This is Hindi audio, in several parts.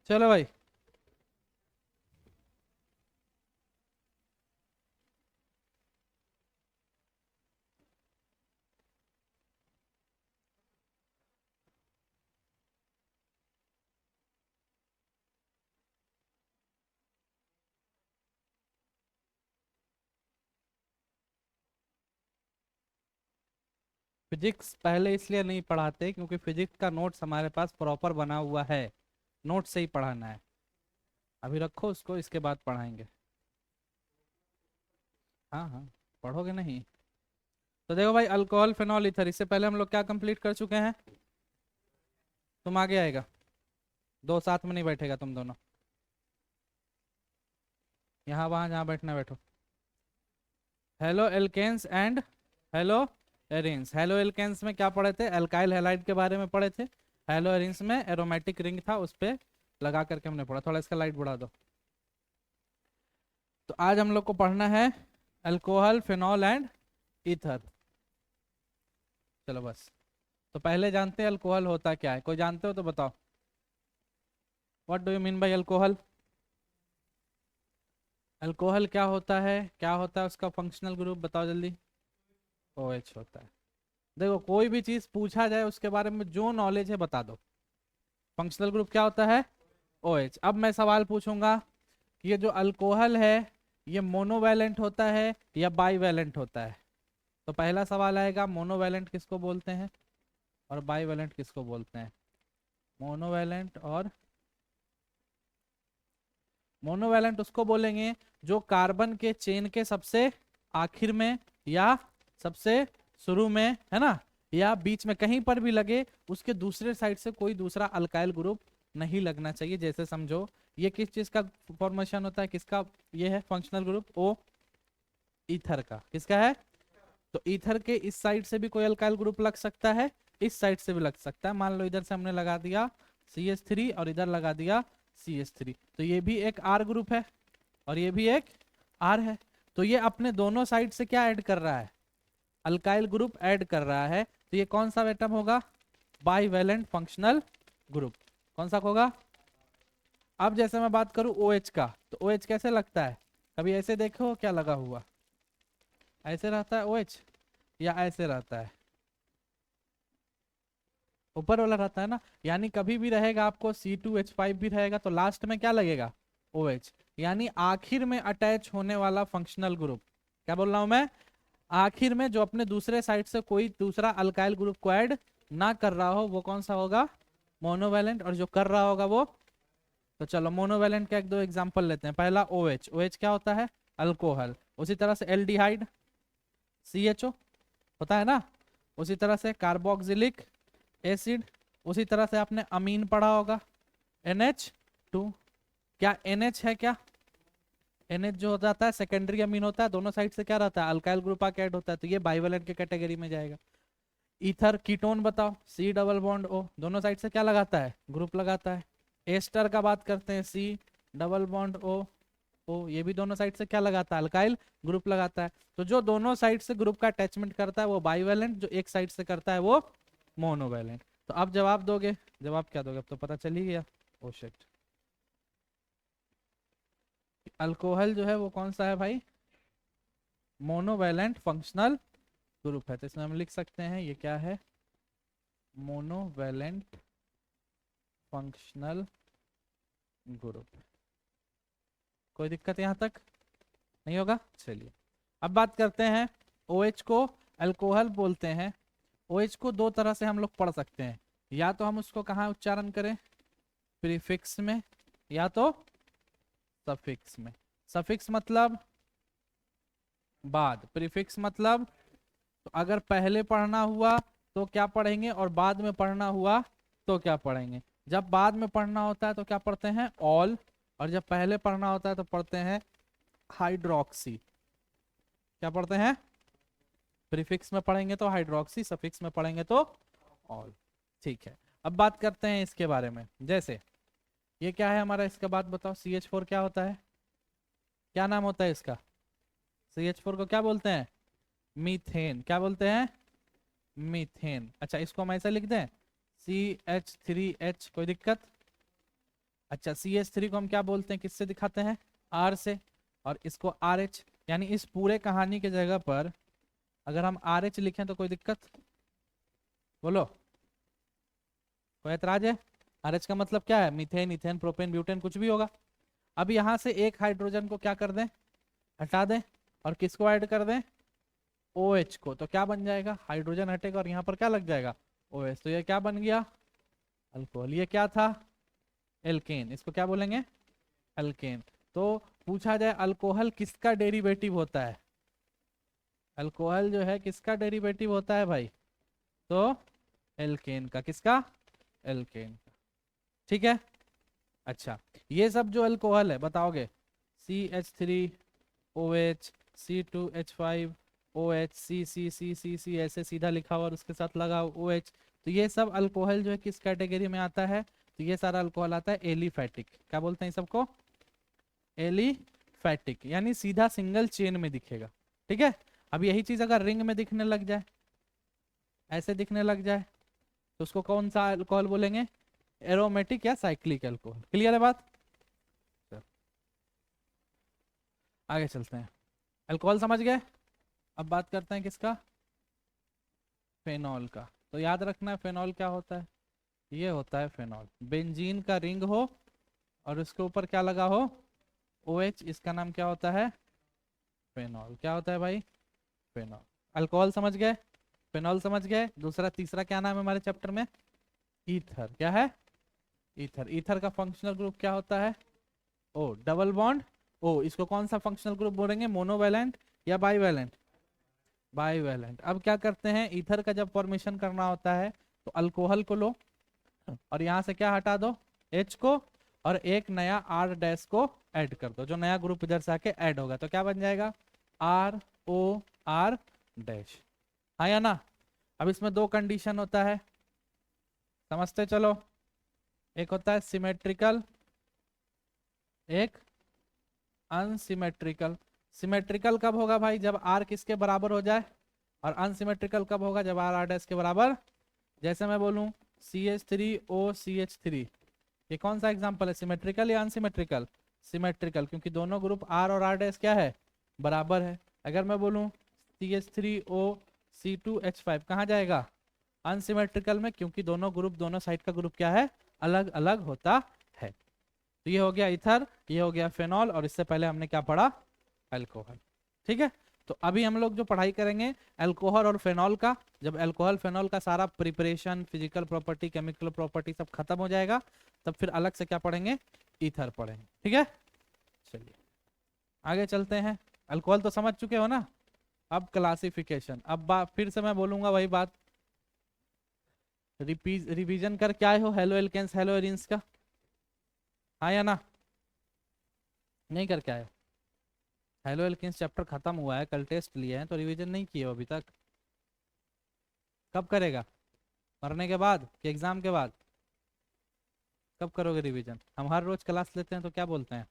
चलो भाई, फिजिक्स पहले इसलिए नहीं पढ़ाते क्योंकि फिजिक्स का नोट्स हमारे पास प्रॉपर बना हुआ है, नोट से ही पढ़ाना है। अभी रखो उसको, इसके बाद पढ़ाएंगे। हाँ हाँ, पढ़ोगे नहीं? तो देखो भाई, अल्कोहल फिनॉल ईथर, इससे पहले हम लोग क्या कंप्लीट कर चुके हैं? तुम आगे आएगा, दो साथ में नहीं बैठेगा तुम दोनों, यहाँ वहाँ जहाँ बैठना बैठो। Haloalkanes and haloarenes. Haloalkanes में क्या पढ़े थे? अल्काइल हैलाइड के बारे में पढ़े थे। हेलो एरिन्स में एरोमेटिक रिंग था, उस पर लगा करके हमने पढ़ा। थोड़ा इसका लाइट बढ़ा दो। तो आज हम लोग को पढ़ना है अल्कोहल फिनॉल एंड ईथर। चलो बस। तो पहले जानते हैं अल्कोहल होता क्या है? कोई जानते हो तो बताओ। What do you mean by alcohol? Alcohol क्या होता है? क्या होता है उसका फंक्शनल ग्रुप? बताओ जल्दी। OH होता है। देखो, कोई भी चीज पूछा जाए उसके बारे में जो नॉलेज है बता दो। फंक्शनल ग्रुप क्या होता है? OH। अब मैं सवाल पूछूंगा कि ये जो अल्कोहल है, ये मोनोवैलेंट होता है या बाईवैलेंट होता है? तो पहला सवाल आएगा, मोनोवैलेंट किसको बोलते हैं और बाईवैलेंट किसको बोलते हैं? मोनोवैलेंट और मोनोवैलेंट उसको बोलेंगे जो कार्बन के चेन के सबसे आखिर में या सबसे शुरू में, है ना, या बीच में कहीं पर भी लगे, उसके दूसरे साइड से कोई दूसरा अल्काइल ग्रुप नहीं लगना चाहिए। जैसे समझो, ये किस चीज का फॉर्मेशन होता है, किसका? ये है फंक्शनल ग्रुप ओ, ईथर का। किसका है? तो ईथर के इस साइड से भी कोई अल्काइल ग्रुप लग सकता है, इस साइड से भी लग सकता है। मान लो इधर से हमने लगा दिया CH3 और इधर लगा दिया CH3, तो ये भी एक R ग्रुप है और ये भी एक R है। तो ये अपने दोनों साइड से क्या ऐड कर रहा है? अल्काइल ग्रुप ऐड कर रहा है। तो ये कौन सा एटम होगा? Bivalent functional group. कौन सा होगा? अब जैसे मैं बात करूं OH का, तो OH कैसे लगता है? कभी ऐसे देखो क्या लगा हुआ, ऐसे रहता है OH या ऐसे रहता है? ऊपर वाला रहता है ना। यानी कभी भी रहेगा आपको C2H5 भी रहेगा तो लास्ट में क्या लगेगा? OH। यानी आखिर में अटैच होने वाला फंक्शनल ग्रुप। क्या बोल रहा हूं मैं? आखिर में जो अपने दूसरे साइड से कोई दूसरा अल्काइल ग्रुप को ऐड ना कर रहा हो, वो कौन सा होगा? मोनोवैलेंट। और जो कर रहा होगा वो? तो चलो मोनोवैलेंट का एक दो एग्जांपल लेते हैं। पहला OH। OH क्या होता है? अल्कोहल। उसी तरह से एल्डिहाइड CHO होता है ना। उसी तरह से कार्बोक्सिलिक एसिड। उसी तरह से आपने अमीन पढ़ा होगा, NH2। क्या NH है क्या? NH जो हो जाता है सेकेंडरी अमीन होता है, दोनों साइड से क्या रहता है? अल्काइल ग्रुप आके ऐड होता है, तो ये बाइवेलेंट के कैटेगरी में जाएगा। ईथर कीटोन बताओ, C डबल बॉन्ड O, दोनों साइड से क्या लगाता है? ग्रुप लगाता है। एस्टर का बात करते हैं, C डबल बॉन्ड O, ये भी दोनों साइड से क्या लगाता है? अल्काइल ग्रुप लगाता है। तो जो दोनों साइड से ग्रुप का अटैचमेंट करता है वो बाईवैलेंट, जो एक साइड से करता है वो मोनोवैलेंट। तो अब जवाब दोगे? जवाब क्या दोगे? अब तो पता चल ही गया। ओ शिट, अल्कोहल जो है वो कौन सा है भाई? मोनोवैलेंट फंक्शनल ग्रुप है। तो इसमें हम लिख सकते हैं ये क्या है? Monovalent functional group. कोई दिक्कत यहाँ तक नहीं होगा? चलिए, अब बात करते हैं। OH को अल्कोहल बोलते हैं। OH को दो तरह से हम लोग पढ़ सकते हैं। या तो हम उसको कहाँ उच्चारण करें? प्रीफिक्स में, या तो सफिक्स में। सफिक्स मतलब बाद, प्रीफिक्स मतलब तो अगर पहले पढ़ना हुआ तो क्या पढ़ेंगे और बाद में पढ़ना हुआ तो क्या पढ़ेंगे? जब बाद में पढ़ना होता है तो क्या पढ़ते हैं? ऑल। और जब पहले पढ़ना होता है तो पढ़ते हैं हाइड्रोक्सी। क्या पढ़ते हैं? प्रीफिक्स में पढ़ेंगे तो हाइड्रोक्सी, सफिक्स में पढ़ेंगे तो ऑल। ठीक है, अब बात करते हैं इसके बारे में। जैसे ये क्या है हमारा, इसका बात बताओ। CH4 क्या होता है? क्या नाम होता है इसका? CH4 को क्या बोलते हैं? मीथेन। क्या बोलते हैं? मीथेन। अच्छा, इसको हम ऐसा लिख दें CH3H, कोई दिक्कत? अच्छा CH3 को हम क्या बोलते हैं, किससे दिखाते हैं, R से, और इसको RH। यानी इस पूरे कहानी के जगह पर अगर हम RH लिखें तो कोई दिक्कत, बोलो, कोई एतराज है? RH का मतलब क्या है, मीथेन, इथेन, प्रोपेन, ब्यूटेन, कुछ भी होगा। अब यहाँ से एक हाइड्रोजन को क्या कर दें, हटा दें, और किसको ऐड कर दें, OH को, तो क्या बन जाएगा, हाइड्रोजन हटेगा और यहाँ पर क्या लग जाएगा, OH। तो ये क्या बन गया, अल्कोहल। ये क्या था, एल्केन। इसको क्या बोलेंगे, अल्केन। तो पूछा जाए अल्कोहल किसका डेरिवेटिव होता है, अल्कोहल जो है किसका डेरिवेटिव होता है भाई, तो एल्केन का। किसका, एल्केन का। ठीक है। अच्छा, ये सब जो अल्कोहल है बताओगे, CH3OH, C2H5 OH, C ऐसे सीधा लिखा हुआ और उसके साथ लगा OH। तो ये सब अल्कोहल जो है किस कैटेगरी में आता है, तो ये सारा अल्कोहल आता है एलिफैटिक। क्या बोलते हैं सबको, एलिफैटिक, यानी सीधा सिंगल चेन में दिखेगा। ठीक है। अब यही चीज अगर रिंग में दिखने लग जाए, ऐसे दिखने लग जाए, तो उसको कौन सा अल्कोहल बोलेंगे, एरोमेटिक या साइक्लिक अल्कोहल। क्लियर है बात, आगे चलते हैं। अल्कोहल समझ गए। अब बात करते हैं किसका, फेनॉल का। तो याद रखना है फेनॉल क्या होता है, ये होता है फेनॉल, बेंजीन का रिंग हो और उसके ऊपर क्या लगा हो, OH, इसका नाम क्या होता है, फेनॉल। क्या होता है भाई, फेनॉल। अल्कोहल समझ गए, फेनॉल समझ गए। दूसरा तीसरा क्या नाम है हमारे चैप्टर में, ईथर। क्या है, ईथर। ईथर का फंक्शनल ग्रुप क्या होता है, ओ, डबल बॉन्ड ओ। इसको कौन सा फंक्शनल ग्रुप बोलेंगे, मोनोवैलेंट या बाईवैलेंट, बाईवैलेंट। अब क्या करते हैं, ईथर का जब फॉर्मेशन करना होता है तो अल्कोहल को लो और यहाँ से क्या हटा दो, H को, और एक नया R' को ऐड कर दो, जो नया ग्रुप इधर से आके ऐड होगा, तो क्या बन जाएगा, ROR'। हाँ या ना। अब इसमें दो कंडीशन होता है, समझते चलो। एक होता है सिमेट्रिकल, एक अनसिमेट्रिकल। सिमेट्रिकल कब होगा भाई, जब R किसके बराबर हो जाए, और अनसिमेट्रिकल कब होगा, जब R के बराबर। जैसे मैं बोलूं CH3OCH3, ये कौन सा एग्जांपल है, सिमेट्रिकल या अनसिमेट्रिकल, सिमेट्रिकल, क्योंकि दोनों ग्रुप R और R क्या है, बराबर है। अगर मैं बोलूं CH3OC2H5, कहाँ जाएगा, अनसिमेट्रिकल में, क्योंकि दोनों ग्रुप, दोनों साइड का ग्रुप क्या है, अलग अलग होता है। तो ये हो गया इथर, ये हो गया फेनॉल, और इससे पहले हमने क्या पढ़ा, अल्कोहल। ठीक है। तो अभी हम लोग जो पढ़ाई करेंगे अल्कोहल और फेनॉल का, जब अल्कोहल फेनॉल का सारा preparation, physical property, chemical property सब खत्म हो जाएगा, तब फिर अलग से क्या पढ़ेंगे, ईथर पढ़ेंगे। ठीक है, चलिए आगे चलते हैं। अल्कोहल तो समझ चुके हो ना। अब क्लासिफिकेशन, अब फिर से मैं बोलूंगा वही बात, रिवीजन कर क्या हो, हेलो एल्केन्स, हेलो एरिन्स का, हाँ या ना, नहीं करके आए, हेलो एल्केन्स चैप्टर खत्म हुआ है, कल टेस्ट लिए हैं, तो रिवीजन नहीं किए हो अभी तक। कब करेगा, मरने के बाद कि एग्जाम के बाद, कब करोगे रिवीजन? हम हर रोज क्लास लेते हैं तो क्या बोलते हैं,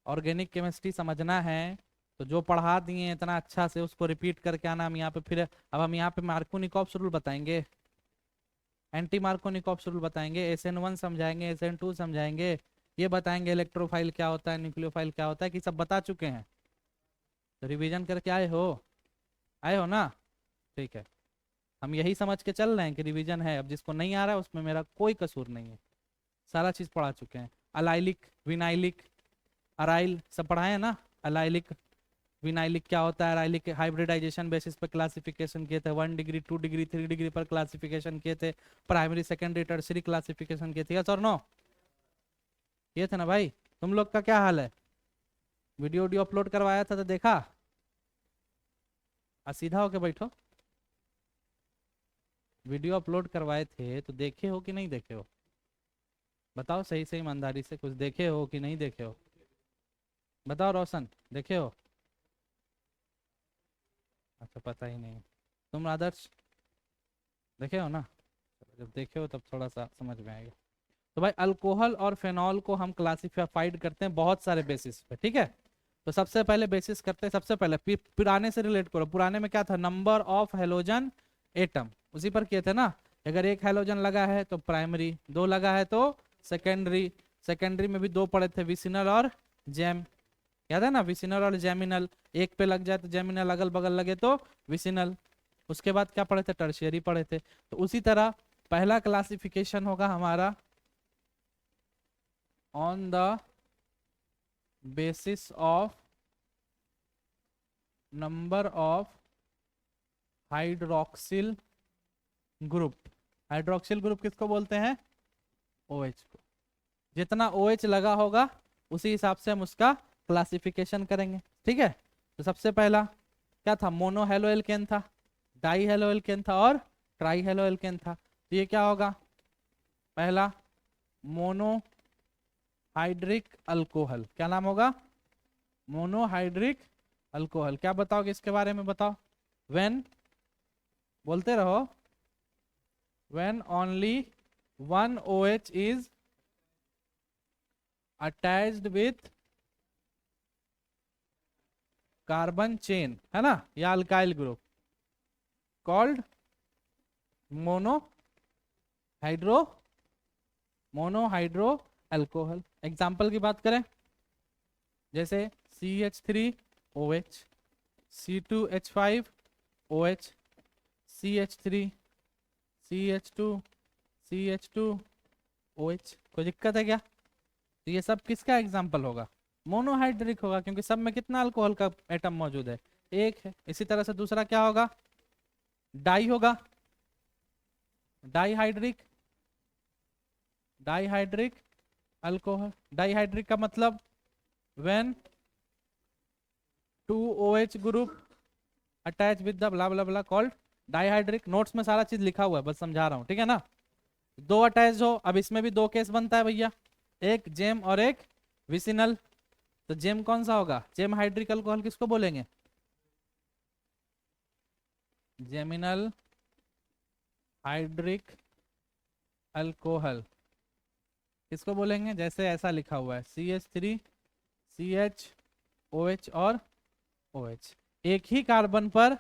ऑर्गेनिक केमिस्ट्री समझना है तो जो पढ़ा दिए हैं इतना अच्छा से उसको रिपीट करके आना। हम यहाँ पे फिर अब हम यहाँ पे मार्कोनिकॉप्स रूल बताएंगे, एंटी मार्कोनिकॉप्स रूल बताएंगे, SN1 समझाएंगे, SN2 समझाएंगे, ये बताएंगे इलेक्ट्रोफाइल क्या होता है, न्यूक्लियोफाइल क्या होता है, कि सब बता चुके हैं। तो रिवीजन करके आए हो, आए हो ना, ठीक है। हम यही समझ के चल रहे हैं कि रिवीजन है। अब जिसको नहीं आ रहा है उसमें मेरा कोई कसूर नहीं है, सारा चीज पढ़ा चुके हैं। अलाइलिक, विनाइलिक, अराइल सब पढ़ाए हैं ना। अलाइलिक, विनाइलिक क्या होता है, अराइलिक हाइब्रिडाइजेशन बेसिस पर क्लासिफिकेशन किए थे, 1 डिग्री 2 डिग्री 3 डिग्री पर क्लासिफिकेशन किए थे, प्राइमरी सेकेंडरी टर्सरी क्लासिफिकेशन किए थे, यस और नो, किए थे ना भाई। तुम लोग का क्या हाल है, वीडियो वीडियो अपलोड करवाया था तो देखा, सीधा होके बैठो, वीडियो अपलोड करवाए थे तो देखे हो कि नहीं देखे हो, बताओ सही से ईमानदारी से, कुछ देखे हो कि नहीं देखे हो, बताओ रोशन, देखे हो? अच्छा पता ही नहीं, तुम आदर्श देखे हो ना, जब देखे हो तब थोड़ा सा समझ में आएगा। तो भाई अल्कोहल और फेनॉल को हम क्लासिफाइड करते हैं बहुत सारे बेसिस पे, ठीक है। तो सबसे पहले बेसिस करते हैं, सबसे पहले पुराने से रिलेट करो, पुराने में क्या था, नंबर ऑफ हेलोजन एटम, उसी पर किए थे ना। अगर एक हेलोजन लगा है तो प्राइमरी, दो लगा है तो सेकेंडरी, सेकेंडरी में भी दो पढ़े थे, विसिनल और जैम, याद है ना, विसिनल और जैमिनल, एक पे लग जाए तो जैमिनल, अगल बगल लगे तो विसिनल। उसके बाद क्या पढ़े थे, टर्शियरी पढ़े थे। तो उसी तरह पहला क्लासिफिकेशन होगा हमारा on the basis of number of hydroxyl group. Hydroxyl group किसको बोलते हैं, OH को। जितना OH लगा होगा उसी हिसाब से हम उसका क्लासिफिकेशन करेंगे, ठीक है। तो सबसे पहला क्या था, मोनो हेलो एल्केन था, डाई हेलो एल्केन था और ट्राई हेलो एल्केन था। तो ये क्या होगा, पहला मोनो हाइड्रिक अल्कोहल, क्या नाम होगा, मोनोहाइड्रिक अल्कोहल। क्या बताओगे इसके बारे में, बताओ। व्हेन, बोलते रहो, when only one OH is attached with carbon chain, है ना, या alkyl group, called monohydro alcohol. Example की बात करें, जैसे CH3OH, C2H5OH, CH3, CH2, CH2OH। कोई दिक्कत है क्या? तो ये सब किसका एग्जाम्पल होगा, मोनोहाइड्रिक होगा, क्योंकि सब में कितना अल्कोहल का एटम मौजूद है, एक है। इसी तरह से दूसरा क्या होगा, डाई होगा, डाईहाइड्रिक, डाईहाइड्रिक अल्कोहल। डाईहाइड्रिक का मतलब when 2OH group attach with the blah blah blah called dihydric. Notes में सारा चीज लिखा हुआ है, बस समझा रहा हूं, ठीक है ना। दो अटैच हो, अब इसमें भी दो केस बनता है भैया, एक जेम और एक विसिनल। तो जेम कौन सा होगा, जेम हाइड्रिक अल्कोहल किसको बोलेंगे, जेमिनल हाइड्रिक अल्कोहल किसको बोलेंगे, जैसे ऐसा लिखा हुआ है CH3 CHOH और OH। एक ही कार्बन पर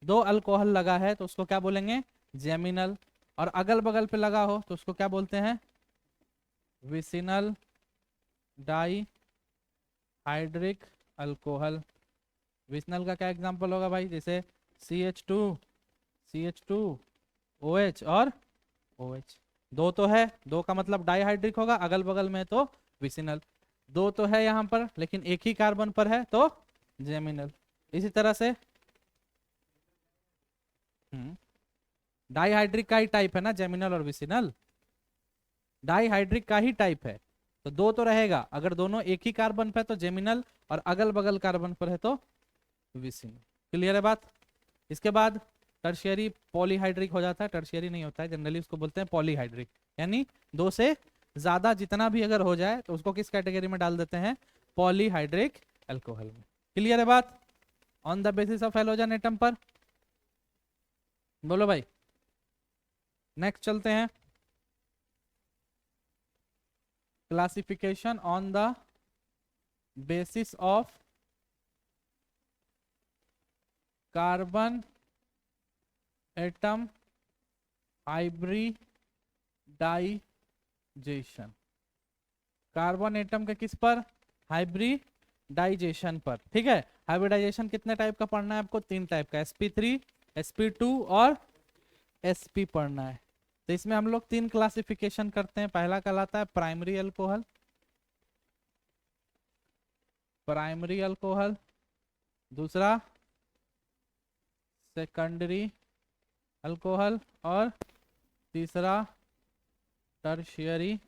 दो अल्कोहल लगा है तो उसको क्या बोलेंगे, जेमिनल। और अगल बगल पे लगा हो तो उसको क्या बोलते हैं, vicinal die hydric alcohol. Vicinal का क्या एग्जांपल होगा भाई, जैसे CH2 OH और OH। दो तो है, दो का मतलब डाईहाइड्रिक होगा, अगल बगल में तो विसिनल। दो तो है यहाँ पर लेकिन एक ही कार्बन पर है तो जेमिनल। इसी तरह से डाईहाइड्रिक का ही टाइप है ना जेमिनल और विसिनल, डाईहाइड्रिक का ही टाइप है। तो दो तो रहेगा, अगर दोनों एक ही कार्बन पर है तो जेमिनल और अगल बगल कार्बन पर है तो विसिनल। क्लियर है बात। इसके बाद टर्शियरी पॉलीहाइड्रिक हो जाता है, टर्शियरी नहीं होता है जनरली, उसको बोलते हैं पॉलीहाइड्रिक, यानी दो से ज्यादा जितना भी अगर हो जाए तो उसको किस कैटेगरी में डाल देते हैं, पॉलीहाइड्रिक अल्कोहल में। क्लियर है बात। On the basis of halogen atom पर, बोलो भाई। नेक्स्ट चलते हैं, classification on the basis of carbon atom hybridisation. Carbon atom के किस पर, हाइब्रिडाइजेशन पर, ठीक है। हाइब्रिडाइजेशन कितने टाइप का पढ़ना है आपको, तीन टाइप का, sp3 sp2 और sp पढ़ना है। तो इसमें हम लोग तीन क्लासिफिकेशन करते हैं। पहला कहलाता है प्राइमरी अल्कोहल, प्राइमरी अल्कोहल, दूसरा सेकेंडरी अल्कोहल और तीसरा tertiary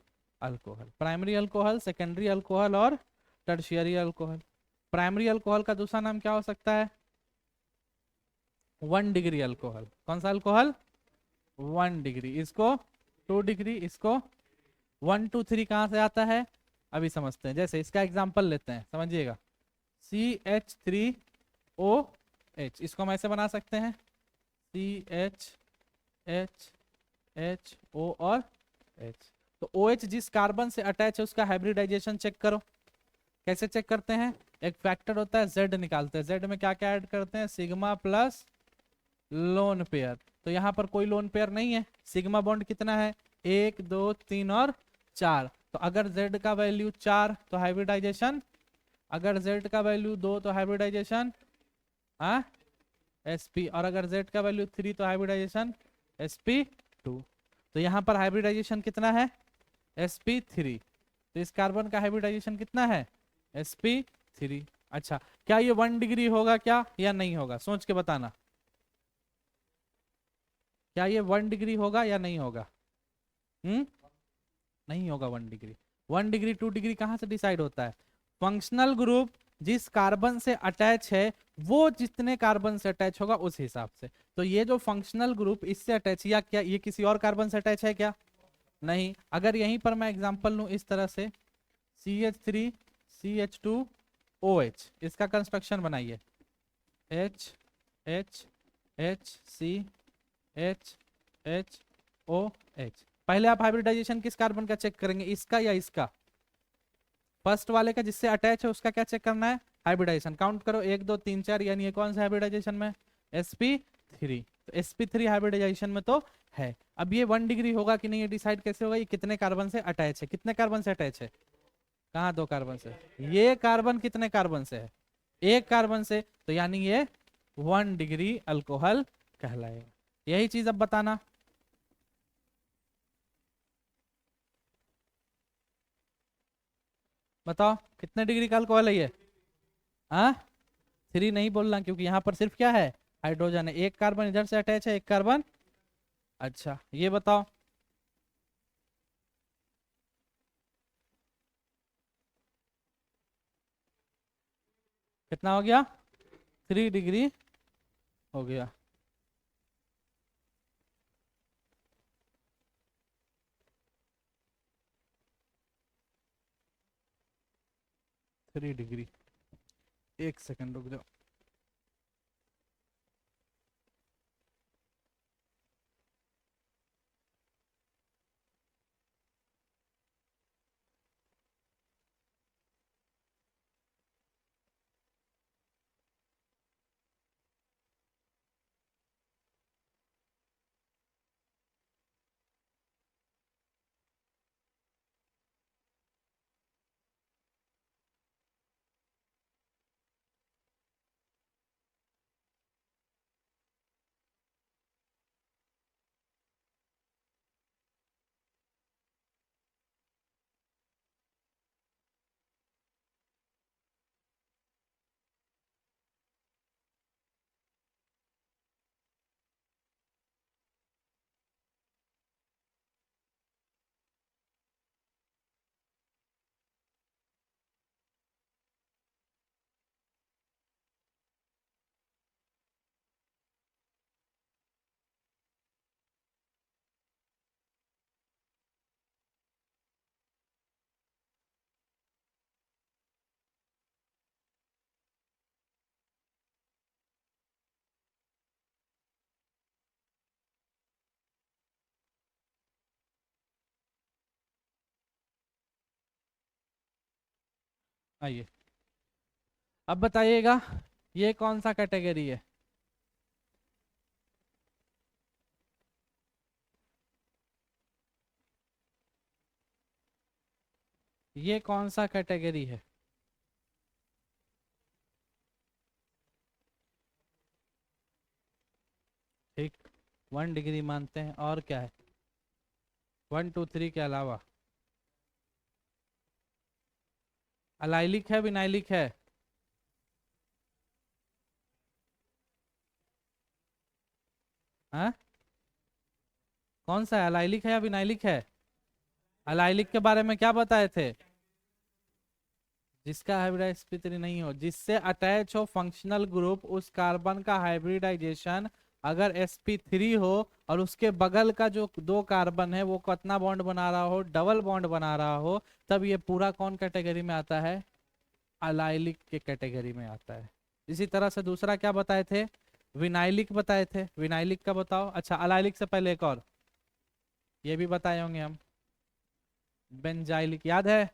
alcohol. Primary alcohol, secondary alcohol और टर्शियरी अल्कोहल। प्राइमरी अल्कोहल का दूसरा नाम क्या हो सकता है, 1 डिग्री अल्कोहल। कौन सा अल्कोहल, 1 डिग्री। इसको 2 डिग्री, इसको 1 2 3 कहां से आता है अभी समझते हैं। जैसे इसका एग्जांपल लेते हैं, समझिएगा, CH3OH, इसको हम ऐसे बना सकते हैं CHHO और H। तो OH जिस कार्बन से अटैच है उसका हाइब्रिडाइजेशन चेक करो। कैसे चेक करते हैं, एक फैक्टर होता है Z निकालते हैं। Z में क्या क्या ऐड करते हैं, सिग्मा प्लस लोन पेयर। तो यहाँ पर कोई लोन पेयर नहीं है, सिग्मा बॉन्ड कितना है, 1 2 3 और 4। तो अगर Z का वैल्यू 4 तो हाइब्रिडाइजेशन, अगर Z का वैल्यू 2 तो हाइब्रिडाइजेशन हाँ sp, और अगर Z का वैल्यू 3 तो हाइब्रिडाइजेशन sp2। तो यहाँ पर हाइब्रिडाइजेशन कितना है sp3, तो इस कार्बन का हाइब्रिडाइजेशन कितना है sp3। अच्छा, क्या ये 1 डिग्री होगा क्या या नहीं होगा, सोच के बताना, क्या ये 1 डिग्री होगा या नहीं होगा? नहीं होगा 1 डिग्री। 1 डिग्री 2 डिग्री कहाँ से डिसाइड होता है? फंक्शनल ग्रुप जिस कार्बन से अटैच है वो जितने कार्बन से अटैच होगा उस हिसाब से। तो ये जो फंक्शनल ग्रुप इससे अटैच, या क्या ये किसी और कार्बन से अटैच है क्या? नहीं। अगर यहीं पर मैं एग्जांपल लूं इस तरह से, CH3 CH2 OH, इसका कंस्ट्रक्शन बनाइए, H H H C H H O H। पहले आप हाइब्रिडाइजेशन किस कार्बन का चेक करेंगे, इसका या इसका? फर्स्ट वाले का जिससे अटैच है उसका क्या चेक करना है, हाइब्रिडाइजेशन। काउंट करो 1 2 3 4, यानी ये कौन सा हाइब्रिडाइजेशन में? sp3। तो sp3 हाइब्रिडाइजेशन में तो है। अब ये 1 डिग्री होगा कि नहीं ये डिसाइड कैसे होगा, ये कितने कार्बन से अटैच है, कितने कार्बन से अटैच है? कहाँ 2 कार्बन से? ये कार्बन कितने कार्बन से है? 1 कार्बन से, तो यानी ये 1 डिग्री अल्कोहल कहलाएगा। यही चीज अब बताना। बताओ कितने डिग्री का अल्कोहल है ये? हाँ 3 नहीं बोलना, क्योंकि यहाँ पर सिर्फ क्या है, हाइड्रोजन है। 1 कार्बन इधर से अटैच है, 1 कार्बन। अच्छा ये बताओ कितना हो गया, 3 डिग्री हो गया। थ्री डिग्री, 1 सेकंड रुक जाओ। आइए अब बताइएगा ये कौन सा कैटेगरी है? ये कौन सा कैटेगरी है? ठीक, 1 डिग्री मानते हैं, और क्या है 1 2 3 के अलावा? अलाइलिक है विनाइलिक है? हाँ कौन सा है, अलाइलिक है या विनाइलिक है? अलाइलिक के बारे में क्या बताए थे? जिसका हाइब्रिड sp3 नहीं हो, जिससे अटैच हो फंक्शनल ग्रुप, उस कार्बन का हाइब्रिडाइजेशन अगर sp3 हो और उसके बगल का जो 2 कार्बन है वो कितना बॉन्ड बना रहा हो, डबल बॉन्ड बना रहा हो, तब ये पूरा कौन कैटेगरी में आता है, अलाइलिक के कैटेगरी में आता है। इसी तरह से दूसरा क्या बताए थे, विनाइलिक बताए थे, विनाइलिक का बताओ। अच्छा अलाइलिक से पहले एक और ये भी बताए होंगे हम, बेंजाइलिक, याद है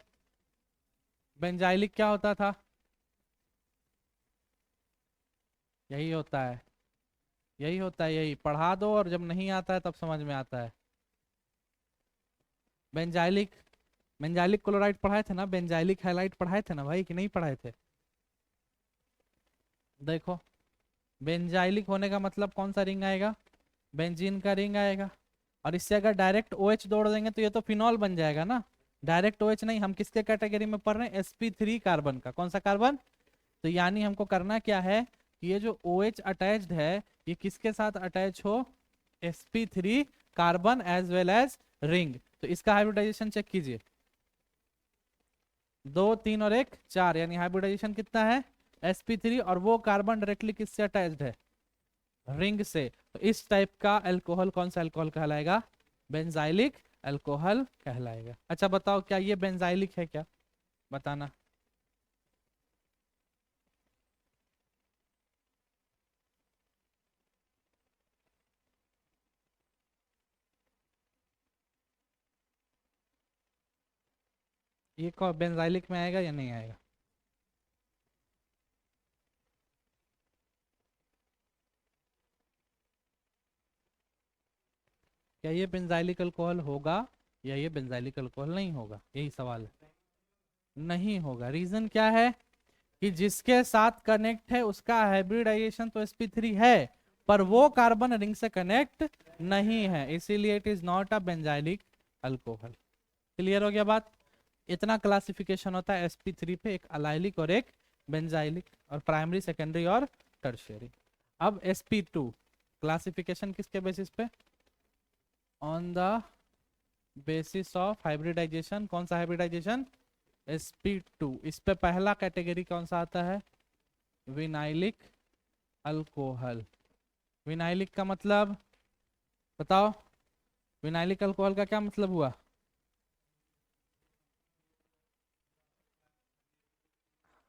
बेंजाइलिक क्या होता था? यही होता है, यही होता है, यही पढ़ा दो और जब नहीं आता है तब समझ में आता है। बेंजाइलिक बेंजाइलिक क्लोराइड पढ़ाए थे ना, बेंजाइलिक हैलाइड पढ़ाए थे ना भाई, कि नहीं पढ़ाए थे? देखो, बेंजाइलिक होने का मतलब कौन सा रिंग आएगा? बेंजीन का रिंग आएगा। और इससे अगर डायरेक्ट OH जोड़ देंगे तो ये तो फिनॉल बन जाएगा ना। डायरेक्ट OH नहीं, हम किसके कैटेगरी में पढ़ रहे हैं? sp3 कार्बन का। कौन सा कार्बन? तो यानी हमको करना क्या है कि ये जो OH अटैच्ड है ये किसके साथ अटैच हो? sp3 carbon as well as ring. तो इसका हाइब्रिडाइजेशन चेक कीजिए, 2 3 और 1 4, यानी हाइब्रिडाइजेशन कितना है? sp3, और वो कार्बन डायरेक्टली किससे अटैच्ड है? रिंग से। तो इस टाइप का अल्कोहल कौन सा अल्कोहल कहलाएगा? बेंजाइलिक अल्कोहल कहलाएगा। अच्छा बताओ, क्या ये बेंजाइलिक है क्या? बताना। ये कौन बेंजाइलिक में आएगा या नहीं आएगा? क्या ये बेंजाइलिक अल्कोहल होगा या ये बेंजाइलिक अल्कोहल नहीं होगा? यही सवाल है। नहीं होगा। रीजन क्या है? कि जिसके साथ कनेक्ट है उसका हाइब्रिडाइजेशन तो sp3 है, पर वो कार्बन रिंग से कनेक्ट नहीं है, इसीलिए it is not a benzylic alcohol. Clear हो गया बात? इतना क्लासिफिकेशन होता है sp3 पे, एक अलाइलिक और एक बेंजाइलिक, और प्राइमरी सेकेंडरी और टर्शियरी। अब sp2 क्लासिफिकेशन किसके बेसिस पे? On the basis of hybridisation. कौन सा हाइब्रिडाइजेशन? sp2। इस पे पहला कैटेगरी कौन सा आता है? Vinylic alcohol. विनाइलिक का मतलब बताओ, विनाइलिक अल्कोहल का क्या मतलब हुआ?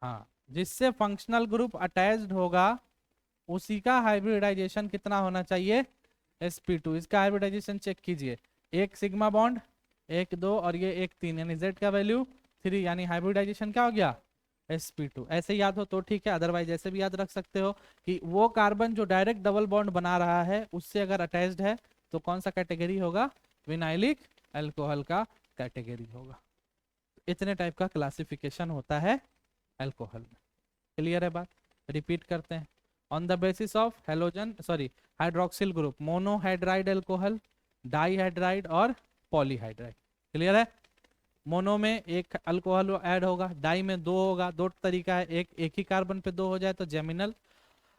हाँ, जिससे फंक्शनल ग्रुप अटैच्ड होगा उसी का हाइब्रिडाइजेशन कितना होना चाहिए? sp2। इसका हाइब्रिडाइजेशन चेक कीजिए, एक सिग्मा बॉन्ड, एक दो, और ये एक तीन, यानी z का वैल्यू 3, यानी हाइब्रिडाइजेशन क्या हो गया? sp2। ऐसे याद हो तो ठीक है, अदरवाइज ऐसे भी याद रख सकते हो कि वो कार्बन जो डायरेक्ट डबल बॉन्ड बना रहा है उससे अगर अटैच्ड है तो कौन सा कैटेगरी होगा? विनाइलिक अल्कोहल का कैटेगरी होगा। इतने टाइप का क्लासिफिकेशन होता है अल्कोहल में। क्लियर है बात? रिपीट करते हैं। On the basis of halogen sorry hydroxyl group, monohydride alcohol, dihydride और पॉलीहाइड्राइड। क्लियर है? मोनो में एक अल्कोहल ऐड होगा, डाई में दो होगा। दो तरीका है, एक ही कार्बन पे दो हो जाए तो जेमिनल,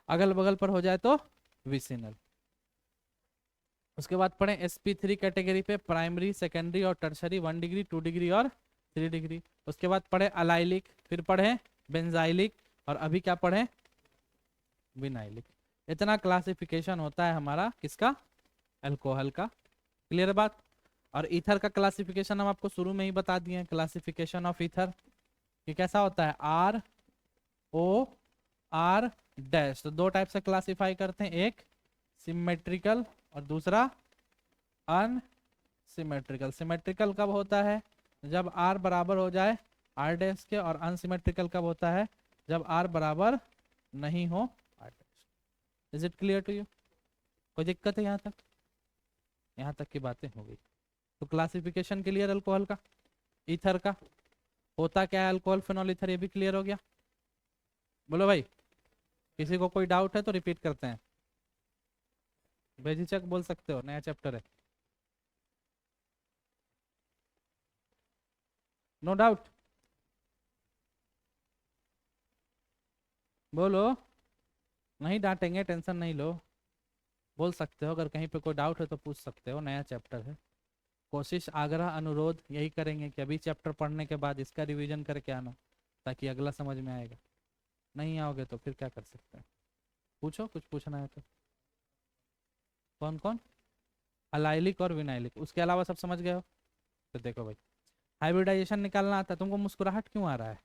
अगल बगल पर हो जाए तो विसिनल। उसके बाद पढ़े sp3 कैटेगरी पे प्राइमरी सेकेंडरी और टर्शरी, 1 डिग्री 2 डिग्री और 3 डिग्री। उसके बाद पढ़े अलाइलिक, फिर पढ़े बेंजाइलिक, और अभी क्या पढ़े? विनाइलिक। इतना क्लासिफिकेशन होता है हमारा किसका? अल्कोहल का। क्लियर बात? और ईथर का क्लासिफिकेशन हम आपको शुरू में ही बता दिए हैं, क्लासिफिकेशन ऑफ ईथर ये कैसा होता है? ROR तो दो टाइप से क्लासिफाई करते हैं, एक सिमेट्रिकल और दूसरा अनसिमेट्रिकल। सिमेट्रिकल कब होता है? जब R बराबर हो जाए R' के, और अनसिमेट्रिकल कब होता है? जब R बराबर नहीं हो R'। Is it clear to you? कोई दिक्कत है यहाँ तक? यहाँ तक की बातें हो गई। तो क्लासिफिकेशन क्लियर अल्कोहल का, ईथर का। होता क्या है अल्कोहल, फिनॉल, ईथर, ये भी क्लियर हो गया? बोलो भाई, किसी को कोई डाउट है तो रिपीट करते हैं, बेझिझक बोल सकते हो, नया चैप्टर है। No doubt? बोलो। नहीं डांटेंगे, टेंशन नहीं लो, बोल सकते हो। अगर कहीं पे कोई डाउट है तो पूछ सकते हो, नया चैप्टर है। कोशिश, आग्रह, अनुरोध यही करेंगे कि अभी चैप्टर पढ़ने के बाद इसका रिवीजन करके आना, ताकि अगला समझ में आएगा। नहीं आओगे तो फिर क्या कर सकते हैं? पूछो, कुछ पूछना है तो। कौन कौन? अलाइलिक और विनाइलिक, उसके अलावा सब समझ गए हो? तो देखो भाई, हाइब्रिडाइजेशन निकालना आता है तुमको, मुस्कुराहट क्यों आ रहा है?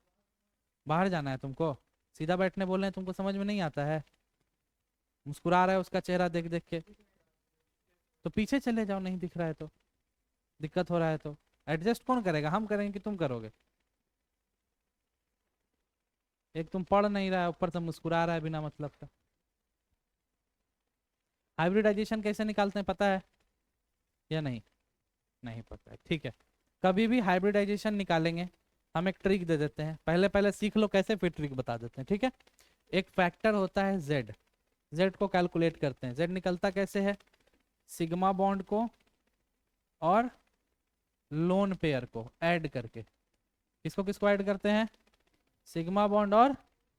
बाहर जाना है तुमको? सीधा बैठने बोल रहे हैं, तुमको समझ में नहीं आता है? मुस्कुरा रहा है उसका चेहरा देख देख के, तो पीछे चले जाओ, नहीं दिख रहा है तो, दिक्कत हो रहा है तो। एडजस्ट कौन करेगा? हम करेंगे कि तुम करोगे? एक तुम पढ़ नहीं रहा है, ऊपर से मुस्कुरा रहा है बिना मतलब का। हाइब्रिडाइजेशन कैसे निकालते हैं पता है या नहीं? नहीं पता है, ठीक है। कभी भी हाइब्रिडाइजेशन निकालेंगे हम एक ट्रिक दे देते हैं, पहले पहले सीख लो कैसे, फिर ट्रिक बता देते हैं, ठीक है। एक फैक्टर होता है जेड, जेड को कैलकुलेट करते हैं। जेड निकलता कैसे है, सिग्मा बॉन्ड को और लोन पेयर को ऐड करके। किसको किसको ऐड करते हैं, सिग्मा बॉन्ड और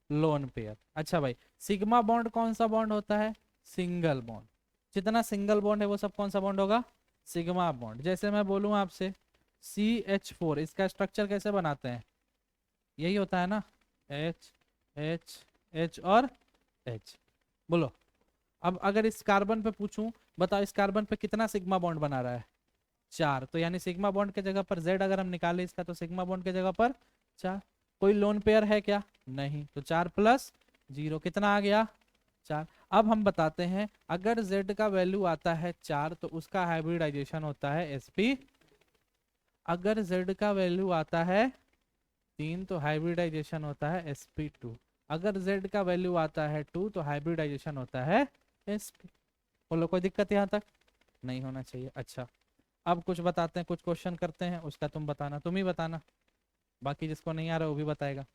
लोन पेयर। अच्छा भाई, सिग्मा बॉन्ड कौन सा बॉन्ड होता है, सिंगल बॉन्ड। जितना सिंगल बॉन्ड है वो सब कौन सा बॉन्ड होगा, सिग्मा बॉन्ड। जैसे मैं बोलूँ आपसे CH4, इसका स्ट्रक्चर कैसे बनाते हैं, यही होता है ना, H H H और H। बोलो अब अगर इस कार्बन पे पूछूं, बताओ इस कार्बन पे कितना सिग्मा बॉन्ड बना रहा है, 4। तो यानी सिग्मा बॉन्ड के जगह पर Z अगर हम निकाले इसका, तो सिग्मा बॉन्ड के जगह पर 4। कोई लोन पेयर है क्या, नहीं, तो 4 + 0 कितना आ गया, 4। अब हम बताते हैं अगर Z का वैल्यू आता है 4 तो उसका हाइब्रिडाइजेशन होता है sp। अगर Z का वैल्यू आता है 3 तो हाइब्रिडाइजेशन होता है sp2। अगर Z का वैल्यू आता है 2 तो हाइब्रिडाइजेशन होता है sp। बोलो कोई दिक्कत यहाँ तक, नहीं होना चाहिए। अच्छा अब कुछ बताते हैं, कुछ क्वेश्चन करते हैं, उसका तुम बताना, तुम ही बताना, बाकी जिसको नहीं आ रहा वो भी बताएगा।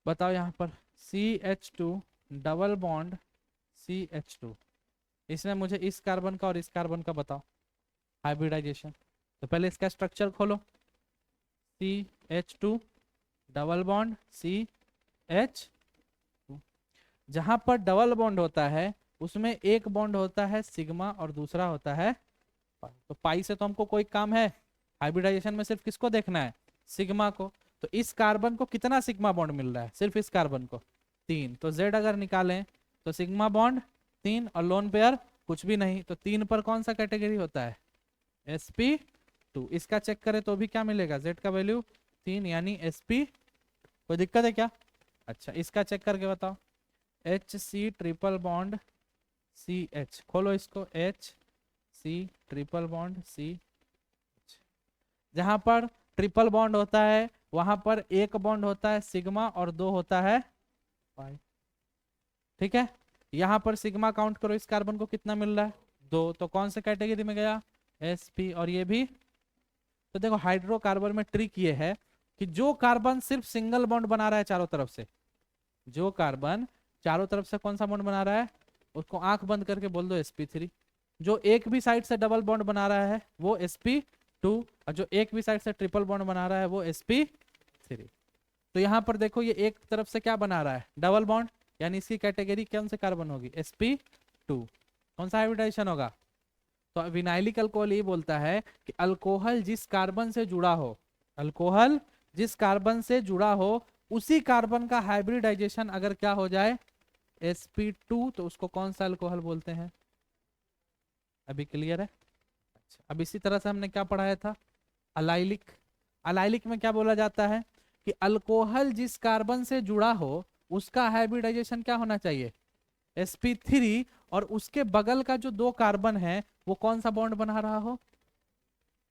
बताओ यहाँ पर CH2 डबल बॉन्ड CH2, इसमें मुझे इस कार्बन का और इस कार्बन का बताओ हाइब्रिडाइजेशन। तो पहले इसका स्ट्रक्चर खोलो, CH2 डबल बॉन्ड CH2। जहां पर डबल बॉन्ड होता है उसमें एक बॉन्ड होता है सिग्मा और दूसरा होता है पाई। तो पाई से तो हमको कोई काम है, हाइब्रिडाइजेशन में सिर्फ किसको देखना है, सिग्मा को। तो इस कार्बन को कितना सिग्मा बॉन्ड मिल रहा है, सिर्फ इस कार्बन को 3। तो Z अगर निकालें तो सिग्मा बॉन्ड 3 और लोन पेयर कुछ भी नहीं, तो 3 पर कौन सा कैटेगरी होता है, sp2। इसका चेक करें तो भी क्या मिलेगा, Z का वैल्यू 3 यानी sp। कोई दिक्कत है क्या, अच्छा इसका चेक करके बताओ, HC ट्रिपल बॉन्ड CH, खोलो इसको, HC ट्रिपल बॉन्ड CH। जहां पर ट्रिपल बॉन्ड होता है वहां पर एक बॉन्ड होता है सिग्मा और 2 होता है पाई, ठीक है। यहां पर सिग्मा काउंट करो, इस कार्बन को कितना मिल रहा है, 2, तो कौन से कैटेगरी में गया, sp। और ये भी, तो देखो हाइड्रोकार्बन में ट्रिक ये है कि जो कार्बन सिर्फ सिंगल बॉन्ड बना रहा है चारों तरफ से, जो कार्बन चारों तरफ से कौन सा बॉन्ड बना रहा है, उसको आंख बंद करके बोल दो sp3। जो एक भी साइड से डबल बॉन्ड बना रहा है वो sp2, और जो एक भी साइड से ट्रिपल बॉन्ड बना रहा है वो sp3। तो यहाँ पर देखो ये एक तरफ से क्या बना रहा है, डबल बॉन्ड, यानी इसकी कैटेगरी कौन से कार्बन होगी, sp2। कौन सा हाइब्रिडाइजेशन होगा, तो विनाइलिक अल्कोहल ये बोलता है कि अल्कोहल जिस कार्बन से जुड़ा हो, अल्कोहल जिस कार्बन से जुड़ा हो उसी कार्बन का हाइब्रिडाइजेशन अगर क्या हो जाए sp2 तो उसको कौन सा अल्कोहल बोलते हैं। अभी क्लियर है, अच्छा अब इसी तरह से हमने क्या पढ़ाया था, अलाइलिक। अलाइलिक में क्या बोला जाता है कि अल्कोहल जिस कार्बन से जुड़ा हो उसका हाइब्रिडाइजेशन क्या होना चाहिए, sp3, और उसके बगल का जो 2 कार्बन है वो कौन सा बॉन्ड बना रहा हो,